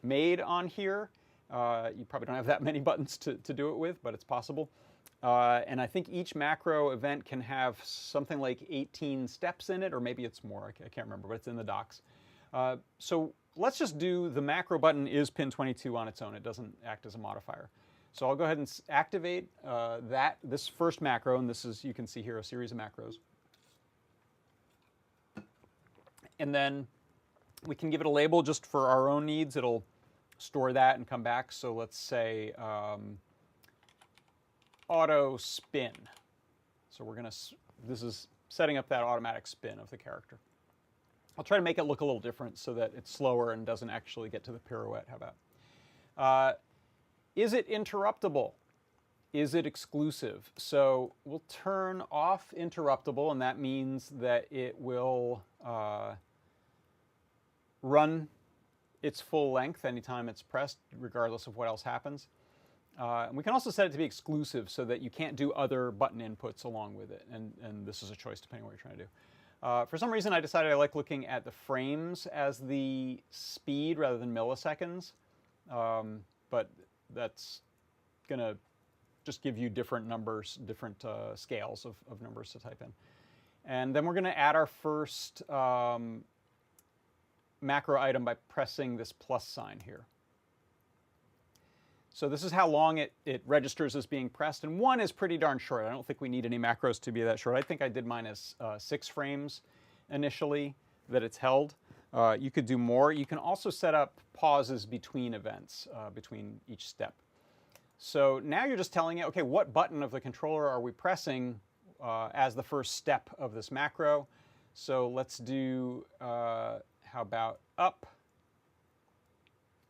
made on here. You probably don't have that many buttons to do it with, but it's possible. And I think each macro event can have something like 18 steps in it, or maybe it's more. I can't remember, but it's in the docs. So let's just do the macro button is pin 22 on its own. It doesn't act as a modifier. So I'll go ahead and activate this first macro, and this is, you can see here, a series of macros. And then we can give it a label just for our own needs. It'll store that and come back. So let's say auto spin. So we're going to, this is setting up that automatic spin of the character. I'll try to make it look a little different so that it's slower and doesn't actually get to the pirouette. How about? Is it interruptible? Is it exclusive? So we'll turn off interruptible, and that means that it will run its full length anytime it's pressed, regardless of what else happens. And we can also set it to be exclusive so that you can't do other button inputs along with it. And this is a choice depending on what you're trying to do. For some reason, I decided I like looking at the frames as the speed rather than milliseconds. But that's going to just give you different numbers, different scales of numbers to type in. And then we're going to add our first macro item by pressing this plus sign here. So this is how long it registers as being pressed, and 1 is pretty darn short. I don't think we need any macros to be that short. I think I did mine as 6 frames initially that it's held. You could do more. You can also set up pauses between events, between each step. So now you're just telling it, okay, what button of the controller are we pressing as the first step of this macro? So let's do, how about up?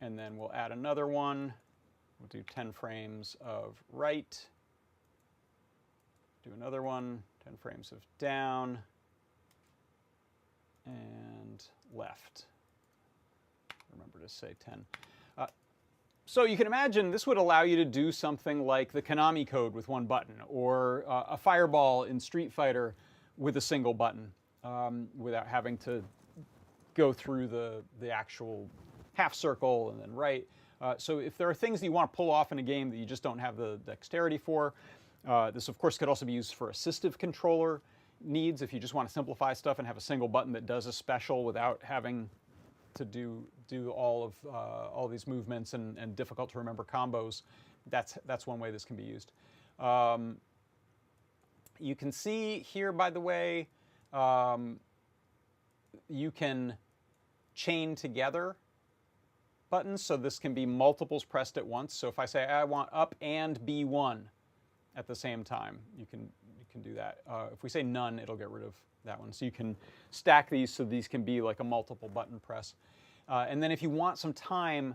And then we'll add another one. We'll do 10 frames of right. Do another one, 10 frames of down. And left. Remember to say 10. So you can imagine this would allow you to do something like the Konami code with one button, or a fireball in Street Fighter with a single button, without having to go through the actual half circle and then right. So if there are things that you want to pull off in a game that you just don't have the dexterity for, this of course could also be used for assistive controller needs. If you just want to simplify stuff and have a single button that does a special without having to do all these movements and difficult to remember combos, that's one way this can be used. You can see here, by the way, you can chain together buttons, so this can be multiples pressed at once. So if I say I want up and B1 at the same time, you can do that. If we say none, it'll get rid of that one. So you can stack these so these can be like a multiple button press. And then if you want some time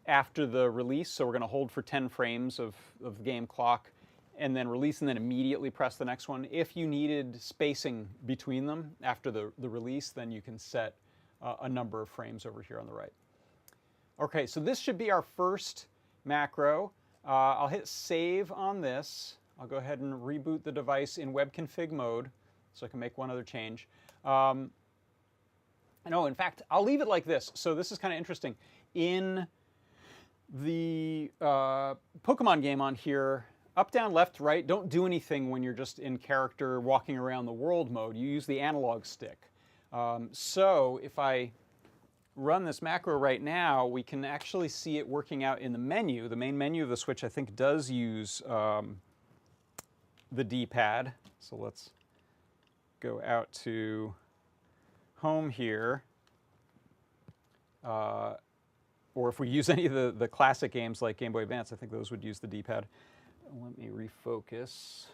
after the release, so we're going to hold for 10 frames of the game clock, and then release and then immediately press the next one. If you needed spacing between them after the release, then you can set a number of frames over here on the right. Okay, so this should be our first macro. I'll hit save on this. I'll go ahead and reboot the device in web config mode so I can make one other change. No, in fact, I'll leave it like this. So this is kind of interesting. In the Pokemon game on here, up, down, left, right, don't do anything when you're just in character walking around the world mode. You use the analog stick. So if I run this macro right now, we can actually see it working out in the menu. The main menu of the Switch, I think, does use the D-pad. So let's go out to home here. Or if we use any of the classic games like Game Boy Advance, I think those would use the D-pad. Let me refocus.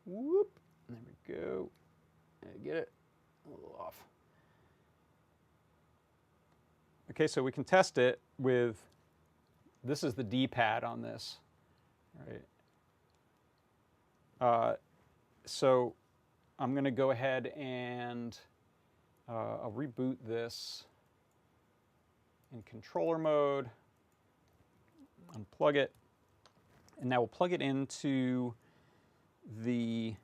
Whoop. There we go. Get it a little off. Okay, so we can test it with, this is the D-pad on this, right? So I'm going to go ahead and I'll reboot this in controller mode, unplug it, and now we'll plug it into the,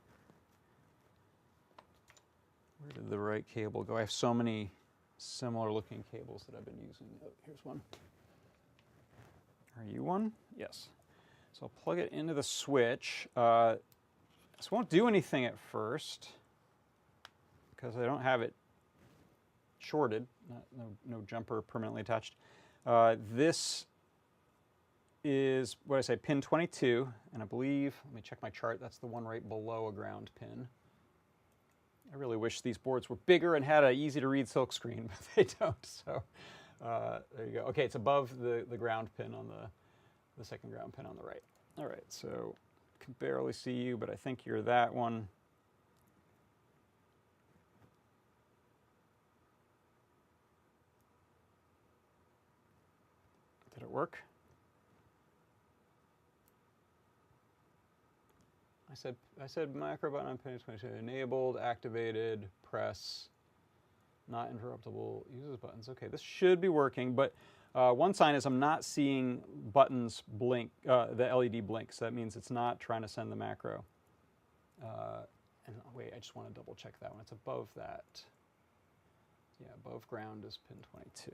where did the right cable go? I have so many similar looking cables that I've been using. Oh, here's one. Are you one? Yes. So I'll plug it into the switch. This won't do anything at first because I don't have it shorted, no jumper permanently attached. This is, what did I say, pin 22, and I believe, let me check my chart, that's the one right below a ground pin. I really wish these boards were bigger and had an easy to read silk screen, but they don't, so there you go. Okay, it's above the ground pin on the second ground pin on the right. All right, so can barely see you, but I think you're that one. Did it work? I said macro button on pin 22, enabled, activated, press, not interruptible, uses buttons. Okay, this should be working, but one sign is I'm not seeing buttons blink, the LED blink, so that means it's not trying to send the macro. And wait, I just want to double check that one. It's above that. Yeah, above ground is pin 22.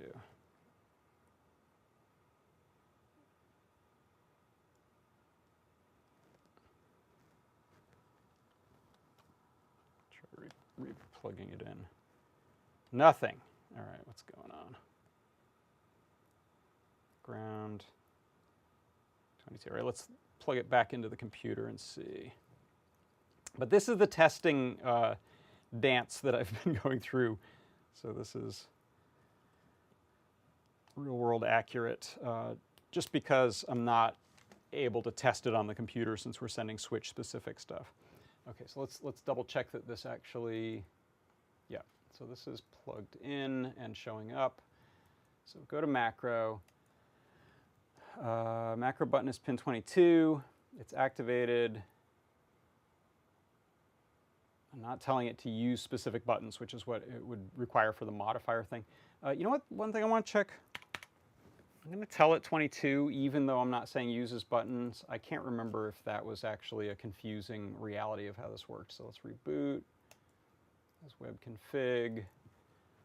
Try re-plugging it in. Nothing. All right, what's going on? Ground 22. All right, let's plug it back into the computer and see. But this is the testing dance that I've been going through. So this is real world accurate, just because I'm not able to test it on the computer since we're sending switch specific stuff. Okay, so let's double check that this actually, yeah. So this is plugged in and showing up. So go to macro. Macro button is pin 22. It's activated. I'm not telling it to use specific buttons, which is what it would require for the modifier thing. You know what? One thing I want to check. I'm going to tell it 22, even though I'm not saying uses buttons. I can't remember if that was actually a confusing reality of how this worked. So let's reboot. There's web config.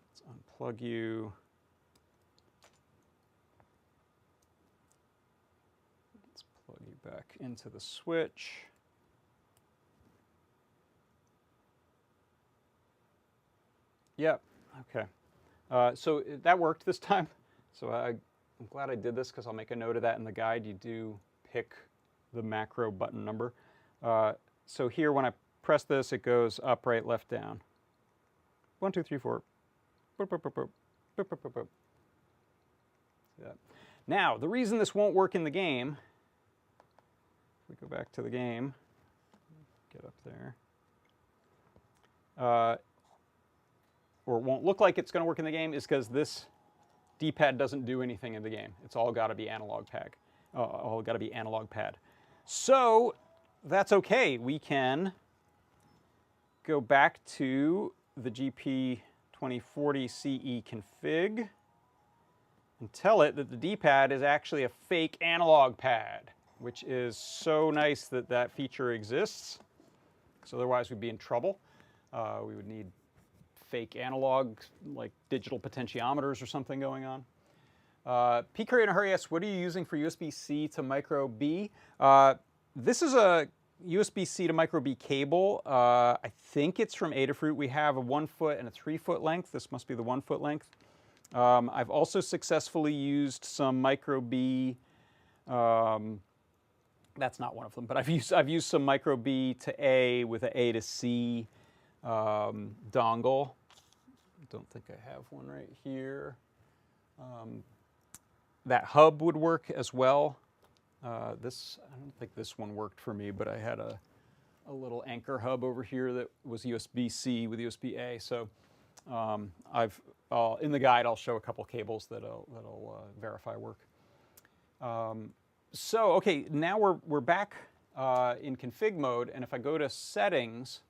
Let's unplug you. Let's plug you back into the switch. Yep, okay. So that worked this time. So I'm glad I did this because I'll make a note of that in the guide. You do pick the macro button number. So here when I press this, it goes up, right, left, down. 1, 2, 3, 4. Boop, boop, boop, boop. Boop, boop, boop, boop. Yeah. Now, the reason this won't work in the game, if we go back to the game, get up there, or won't look like it's going to work in the game, is because this D-pad doesn't do anything in the game. It's all got to be analog pad. So that's okay. We can go back to the GP2040 CE config and tell it that the D-pad is actually a fake analog pad, which is so nice that that feature exists. Because otherwise we'd be in trouble. We would need fake analog, like digital potentiometers or something going on. P-Curry in a hurry asks, what are you using for USB-C to micro B? This is a USB-C to micro B cable. I think it's from Adafruit. We have a 1 foot and a 3 foot length. This must be the 1 foot length. I've also successfully used some micro B. That's not one of them, but I've used some micro B to A with an A to C dongle. I don't think I have one right here. That hub would work as well. I don't think this one worked for me, but I had a little anchor hub over here that was USB-C with USB-A. So in the guide, I'll show a couple cables that'll verify work. So okay, now we're back in config mode, and if I go to settings,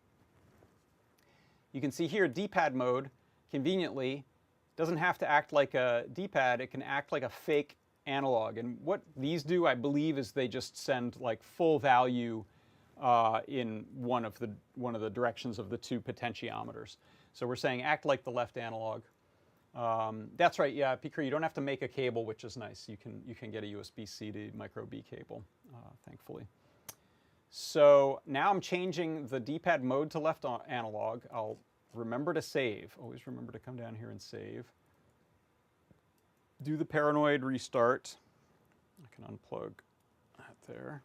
you can see here D-pad mode, conveniently, doesn't have to act like a D-pad. It can act like a fake analog. And what these do, I believe, is they just send like full value in one of the directions of the two potentiometers. So we're saying act like the left analog. That's right, yeah, Picre, you don't have to make a cable, which is nice. You can get a USB-C to micro B cable, thankfully. So now I'm changing the D-pad mode to left analog. I'll remember to save. Always remember to come down here and save. Do the paranoid restart. I can unplug that there.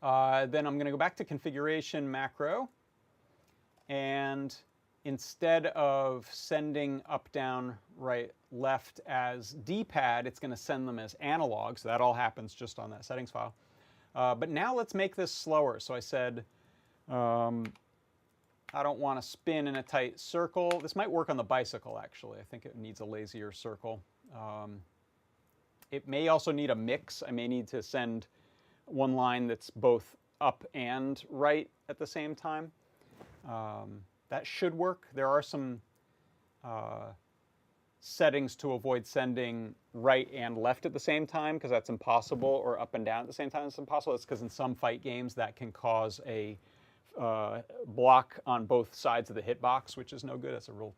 Then I'm going to go back to configuration macro. And instead of sending up, down, right, left as D-pad, it's going to send them as analog. So that all happens just on that settings file. But now let's make this slower. So I said, I don't want to spin in a tight circle. This might work on the bicycle, actually. I think it needs a lazier circle. It may also need a mix. I may need to send one line that's both up and right at the same time. That should work. There are some settings to avoid sending right and left at the same time, because that's impossible, or up and down at the same time, it's impossible. It's because in some fight games that can cause a block on both sides of the hitbox, which is no good. That's a real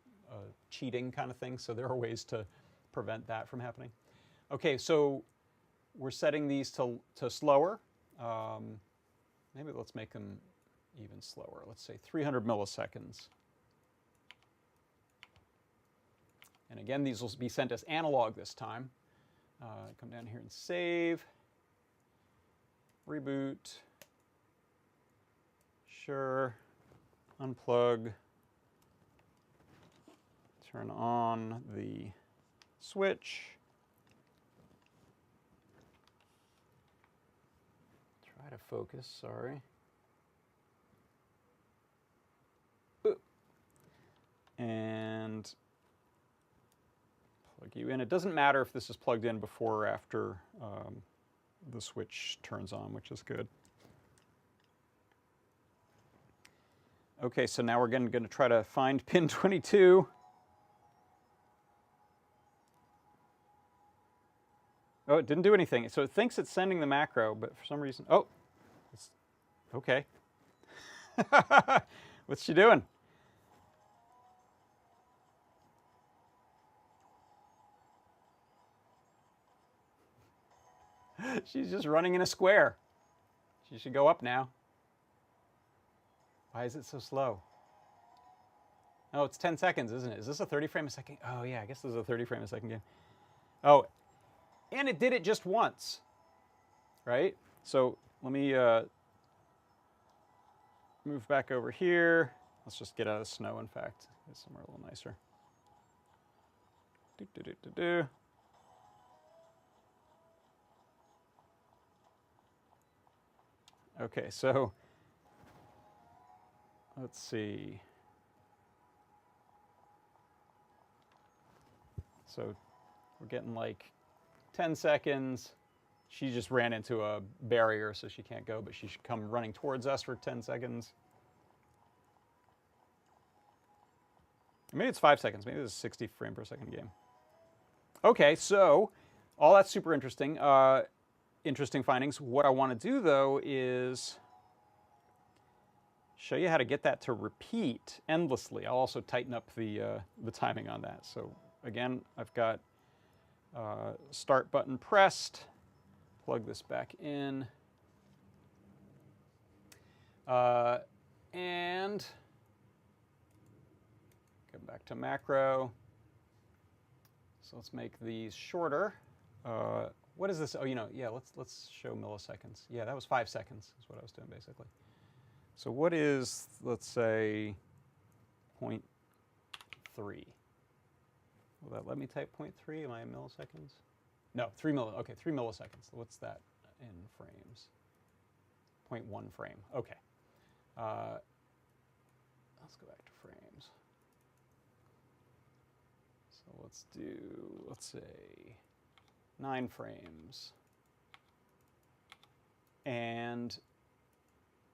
cheating kind of thing. So there are ways to prevent that from happening. Okay, so we're setting these to slower. Maybe let's make them even slower. Let's say 300 milliseconds. And again, these will be sent as analog this time. Come down here and save. Reboot. Sure. Unplug. Turn on the switch. Try to focus, sorry. And plug you in. It doesn't matter if this is plugged in before or after the switch turns on, which is good. Okay, so now we're going to try to find pin 22. Oh, it didn't do anything. So it thinks it's sending the macro, but for some reason, oh, it's, okay. What's she doing? She's just running in a square. She should go up now. Why is it so slow? Oh, it's 10 seconds, isn't it? Is this a 30 frame a second? Oh, yeah, I guess this is a 30 frame a second game. Oh, and it did it just once, right? So let me move back over here. Let's just get out of the snow, in fact. Get somewhere a little nicer. Okay, so let's see. So we're getting like 10 seconds. She just ran into a barrier, so she can't go, but she should come running towards us for 10 seconds. Maybe it's 5 seconds. Maybe it's a 60 frame per second game. Okay, so all that's super interesting. Interesting findings. What I want to do, though, is show you how to get that to repeat endlessly. I'll also tighten up the timing on that. So again, I've got start button pressed. Plug this back in. And come back to macro. So let's make these shorter. What is this? Oh, yeah, let's show milliseconds. Yeah, that was 5 seconds is what I was doing, basically. So what is, let's say, 0.3? Will that let me type 0.3? Am I in milliseconds? No, 3 milliseconds. What's that in frames? 0.1 frame. Okay. Let's go back to frames. So let's say 9 frames. And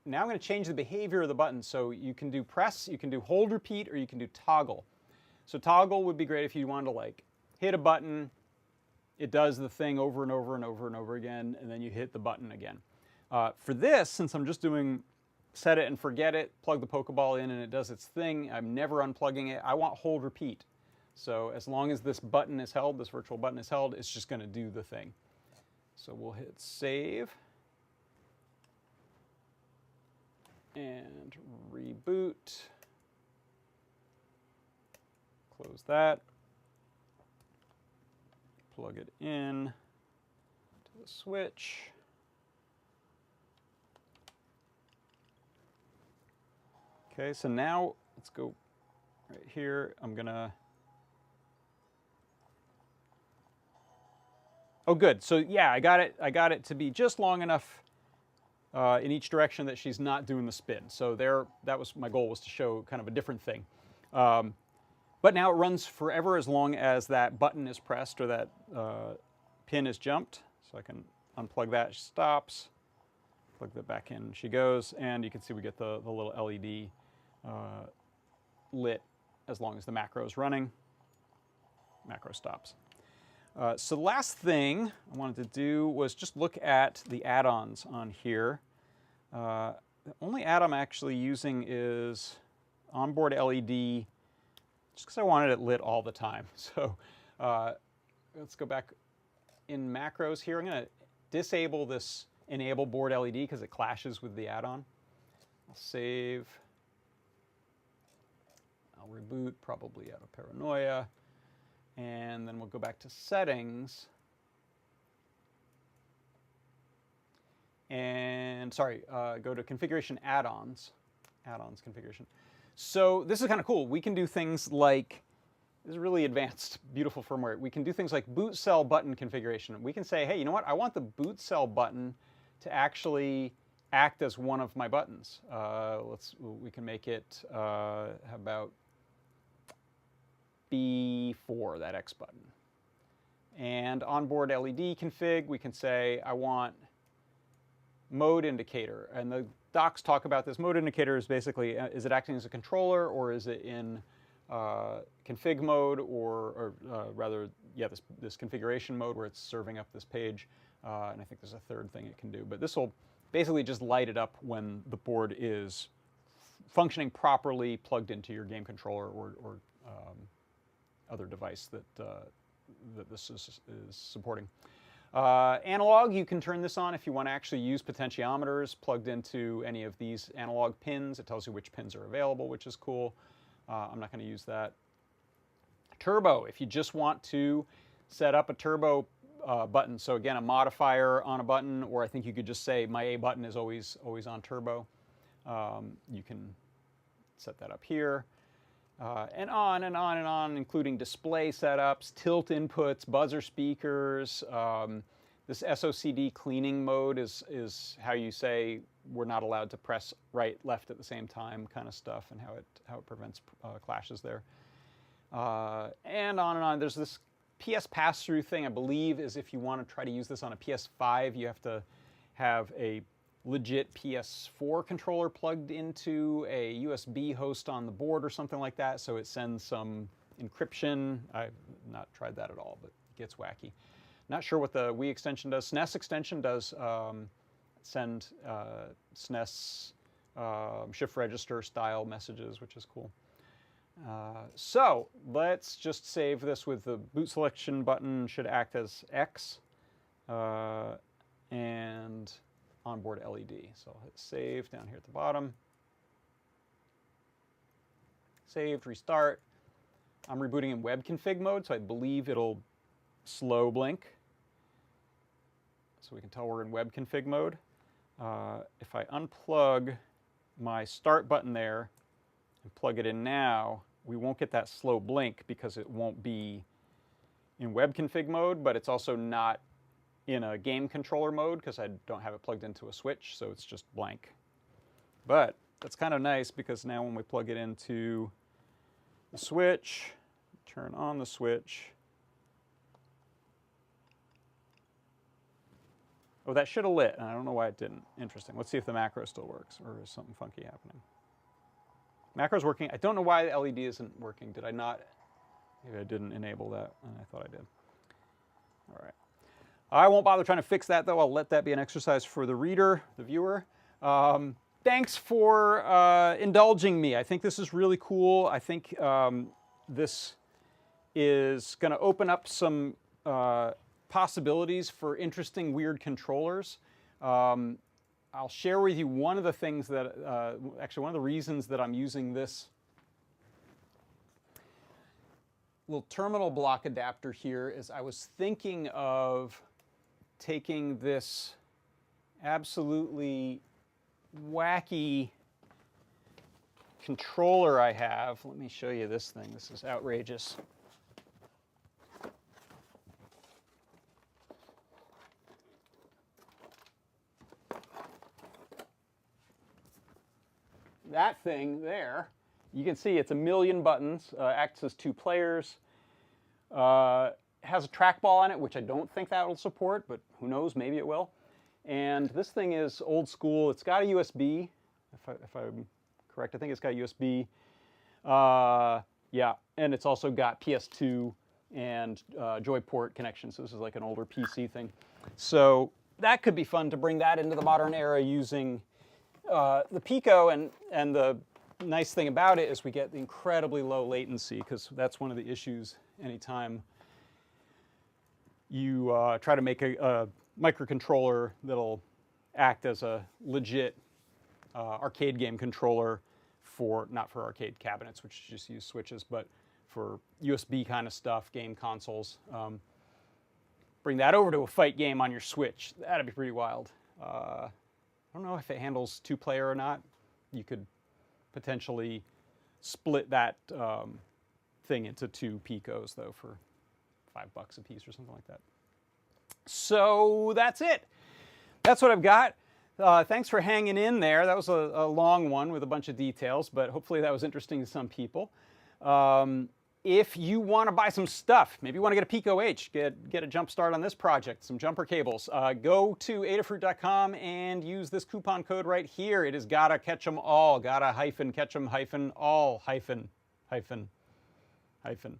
now I'm going to change the behavior of the button. So you can do press, you can do hold repeat, or you can do toggle. So toggle would be great if you wanted to like hit a button, it does the thing over and over and over and over again, and then you hit the button again. For this, since I'm just doing set it and forget it, plug the Pokéball in and it does its thing, I'm never unplugging it, I want hold repeat. So as long as this button is held, this virtual button is held, it's just going to do the thing. So we'll hit save and reboot. Close that. Plug it in to the switch. Okay, so now let's go right here. I'm gonna. Oh, good. So yeah, I got it to be just long enough in each direction that she's not doing the spin. So there, that was my goal, was to show kind of a different thing. But now it runs forever as long as that button is pressed or that pin is jumped. So I can unplug that, she stops, plug that back in, she goes, and you can see we get the little LED lit as long as the macro is running. Macro stops. So the last thing I wanted to do was just look at the add-ons on here. The only add I'm actually using is onboard LED, just because I wanted it lit all the time. So let's go back in macros here. I'm going to disable this enable board LED because it clashes with the add-on. I'll save. I'll reboot, probably out of paranoia. And then we'll go back to settings. And go to configuration add-ons. Add-ons configuration. So this is kind of cool. We can do things like, this is really advanced, beautiful firmware. We can do things like boot cell button configuration. We can say, hey, you know what? I want the boot cell button to actually act as one of my buttons. We can make it, how about B4, that X button. And onboard LED config, we can say, I want mode indicator. And the docs talk about this. Mode indicator is basically, is it acting as a controller, or is it in config mode, or rather, yeah, this configuration mode where it's serving up this page. And I think there's a third thing it can do. But this will basically just light it up when the board is functioning properly, plugged into your game controller or other device that this is supporting. Analog, you can turn this on if you want to actually use potentiometers plugged into any of these analog pins. It tells you which pins are available, which is cool. I'm not going to use that. Turbo, if you just want to set up a turbo button. So again, a modifier on a button, or I think you could just say my A button is always on turbo. You can set that up here. And on and on and on, including display setups, tilt inputs, buzzer speakers. This SOCD cleaning mode is how you say we're not allowed to press right, left at the same time kind of stuff, and how it prevents clashes there. And on. There's this PS pass-through thing, I believe, is if you want to try to use this on a PS5, you have to have a legit PS4 controller plugged into a USB host on the board or something like that, so it sends some encryption. I've not tried that at all, but it gets wacky. Not sure what the Wii extension does. SNES extension does send SNES shift register style messages, which is cool. So let's just save this with the boot selection button should act as X, and onboard LED. So I'll hit save down here at the bottom. Saved, restart. I'm rebooting in web config mode, so I believe it'll slow blink. So we can tell we're in web config mode. If I unplug my start button there and plug it in now, we won't get that slow blink because it won't be in web config mode, but it's also not in a game controller mode because I don't have it plugged into a switch, so it's just blank. But that's kind of nice because now when we plug it into the switch, turn on the switch, Oh, that should have lit, and I don't know why it didn't. Interesting. Let's see if the macro still works, or is something funky happening. Macro's working. I don't know why the LED isn't working. Did I not? Maybe I didn't enable that, and I thought I did. All right. I won't bother trying to fix that, though. I'll let that be an exercise for the reader, the viewer. Thanks for indulging me. I think this is really cool. I think this is going to open up some possibilities for interesting, weird controllers. I'll share with you one of the things that, actually one of the reasons that I'm using this little terminal block adapter here is I was thinking of taking this absolutely wacky controller I have. Let me show you this thing. This is outrageous. That thing there, you can see it's a million buttons, acts as 2 players, has a trackball on it, which I don't think that will support, but who knows, maybe it will. And this thing is old school. It's got a USB, if I'm correct. I think it's got USB. Yeah, and it's also got PS2 and Joyport connections. So this is like an older PC thing. So that could be fun to bring that into the modern era using the Pico, and the nice thing about it is we get incredibly low latency, because that's one of the issues anytime you try to make a microcontroller that'll act as a legit arcade game controller for, not for arcade cabinets, which just use switches, but for USB kind of stuff, game consoles. Bring that over to a fight game on your Switch. That'd be pretty wild. I don't know if it handles 2-player or not. You could potentially split that thing into 2 Picos, though, for $5 a piece or something like that. So that's it. That's what I've got. Thanks for hanging in there. That was a long one with a bunch of details, but hopefully that was interesting to some people. If you want to buy some stuff, maybe you want to get a Pico H, get a jump start on this project, some jumper cables, go to adafruit.com and use this coupon code right here. It is gotta catch 'em all, gotta hyphen catch 'em hyphen all hyphen hyphen hyphen.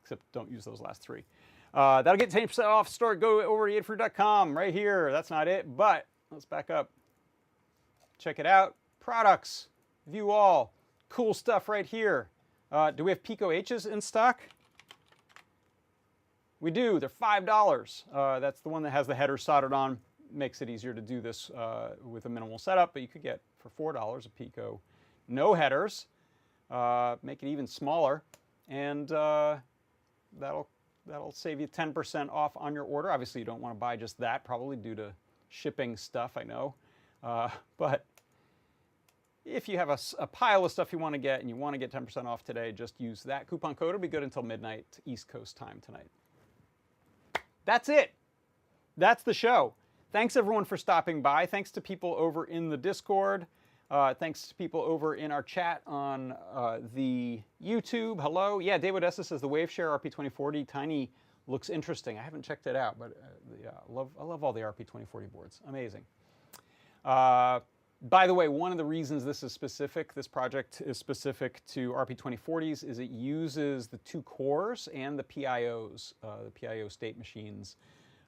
Except don't use those last 3. That'll get 10% off store. Go over to adafruit.com right here. That's not it, but let's back up. Check it out. Products, view all, cool stuff right here. Do we have Pico H's in stock? We do. They're $5. That's the one that has the header soldered on. Makes it easier to do this with a minimal setup, but you could get for $4 a Pico. No headers. Make it even smaller, and that'll save you 10% off on your order. Obviously, you don't want to buy just that, probably due to shipping stuff, I know. But if you have a pile of stuff you want to get and you want to get 10% off today, just use that coupon code. It'll be good until midnight East Coast time tonight. That's it. That's the show. Thanks, everyone, for stopping by. Thanks to people over in the Discord. Thanks to people over in our chat on the YouTube. Hello. Yeah, David Essa says the Waveshare RP2040 Tiny looks interesting. I haven't checked it out, but yeah, I love all the RP2040 boards. Amazing. By the way, one of the reasons this project is specific to RP2040s is it uses the 2 cores and the PIOs, the PIO state machines,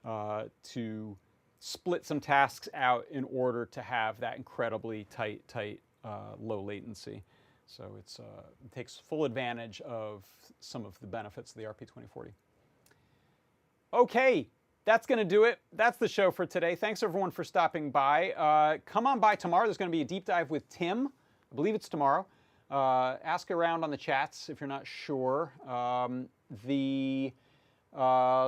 to split some tasks out in order to have that incredibly tight, low latency. So it takes full advantage of some of the benefits of the RP2040. Okay. That's going to do it. That's the show for today. Thanks, everyone, for stopping by. Come on by tomorrow. There's going to be a deep dive with Tim. I believe it's tomorrow. Ask around on the chats if you're not sure. The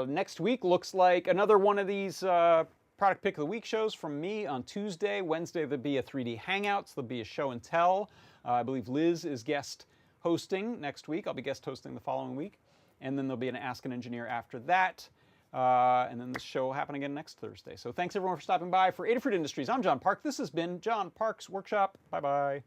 next week looks like another one of these Product Pick of the Week shows from me on Tuesday. Wednesday, there'll be a 3D Hangouts. There'll be a show and tell. I believe Liz is guest hosting next week. I'll be guest hosting the following week. And then there'll be an Ask an Engineer after that. And then the show will happen again next Thursday. So thanks, everyone, for stopping by. For Adafruit Industries, I'm John Park. This has been John Park's Workshop. Bye-bye.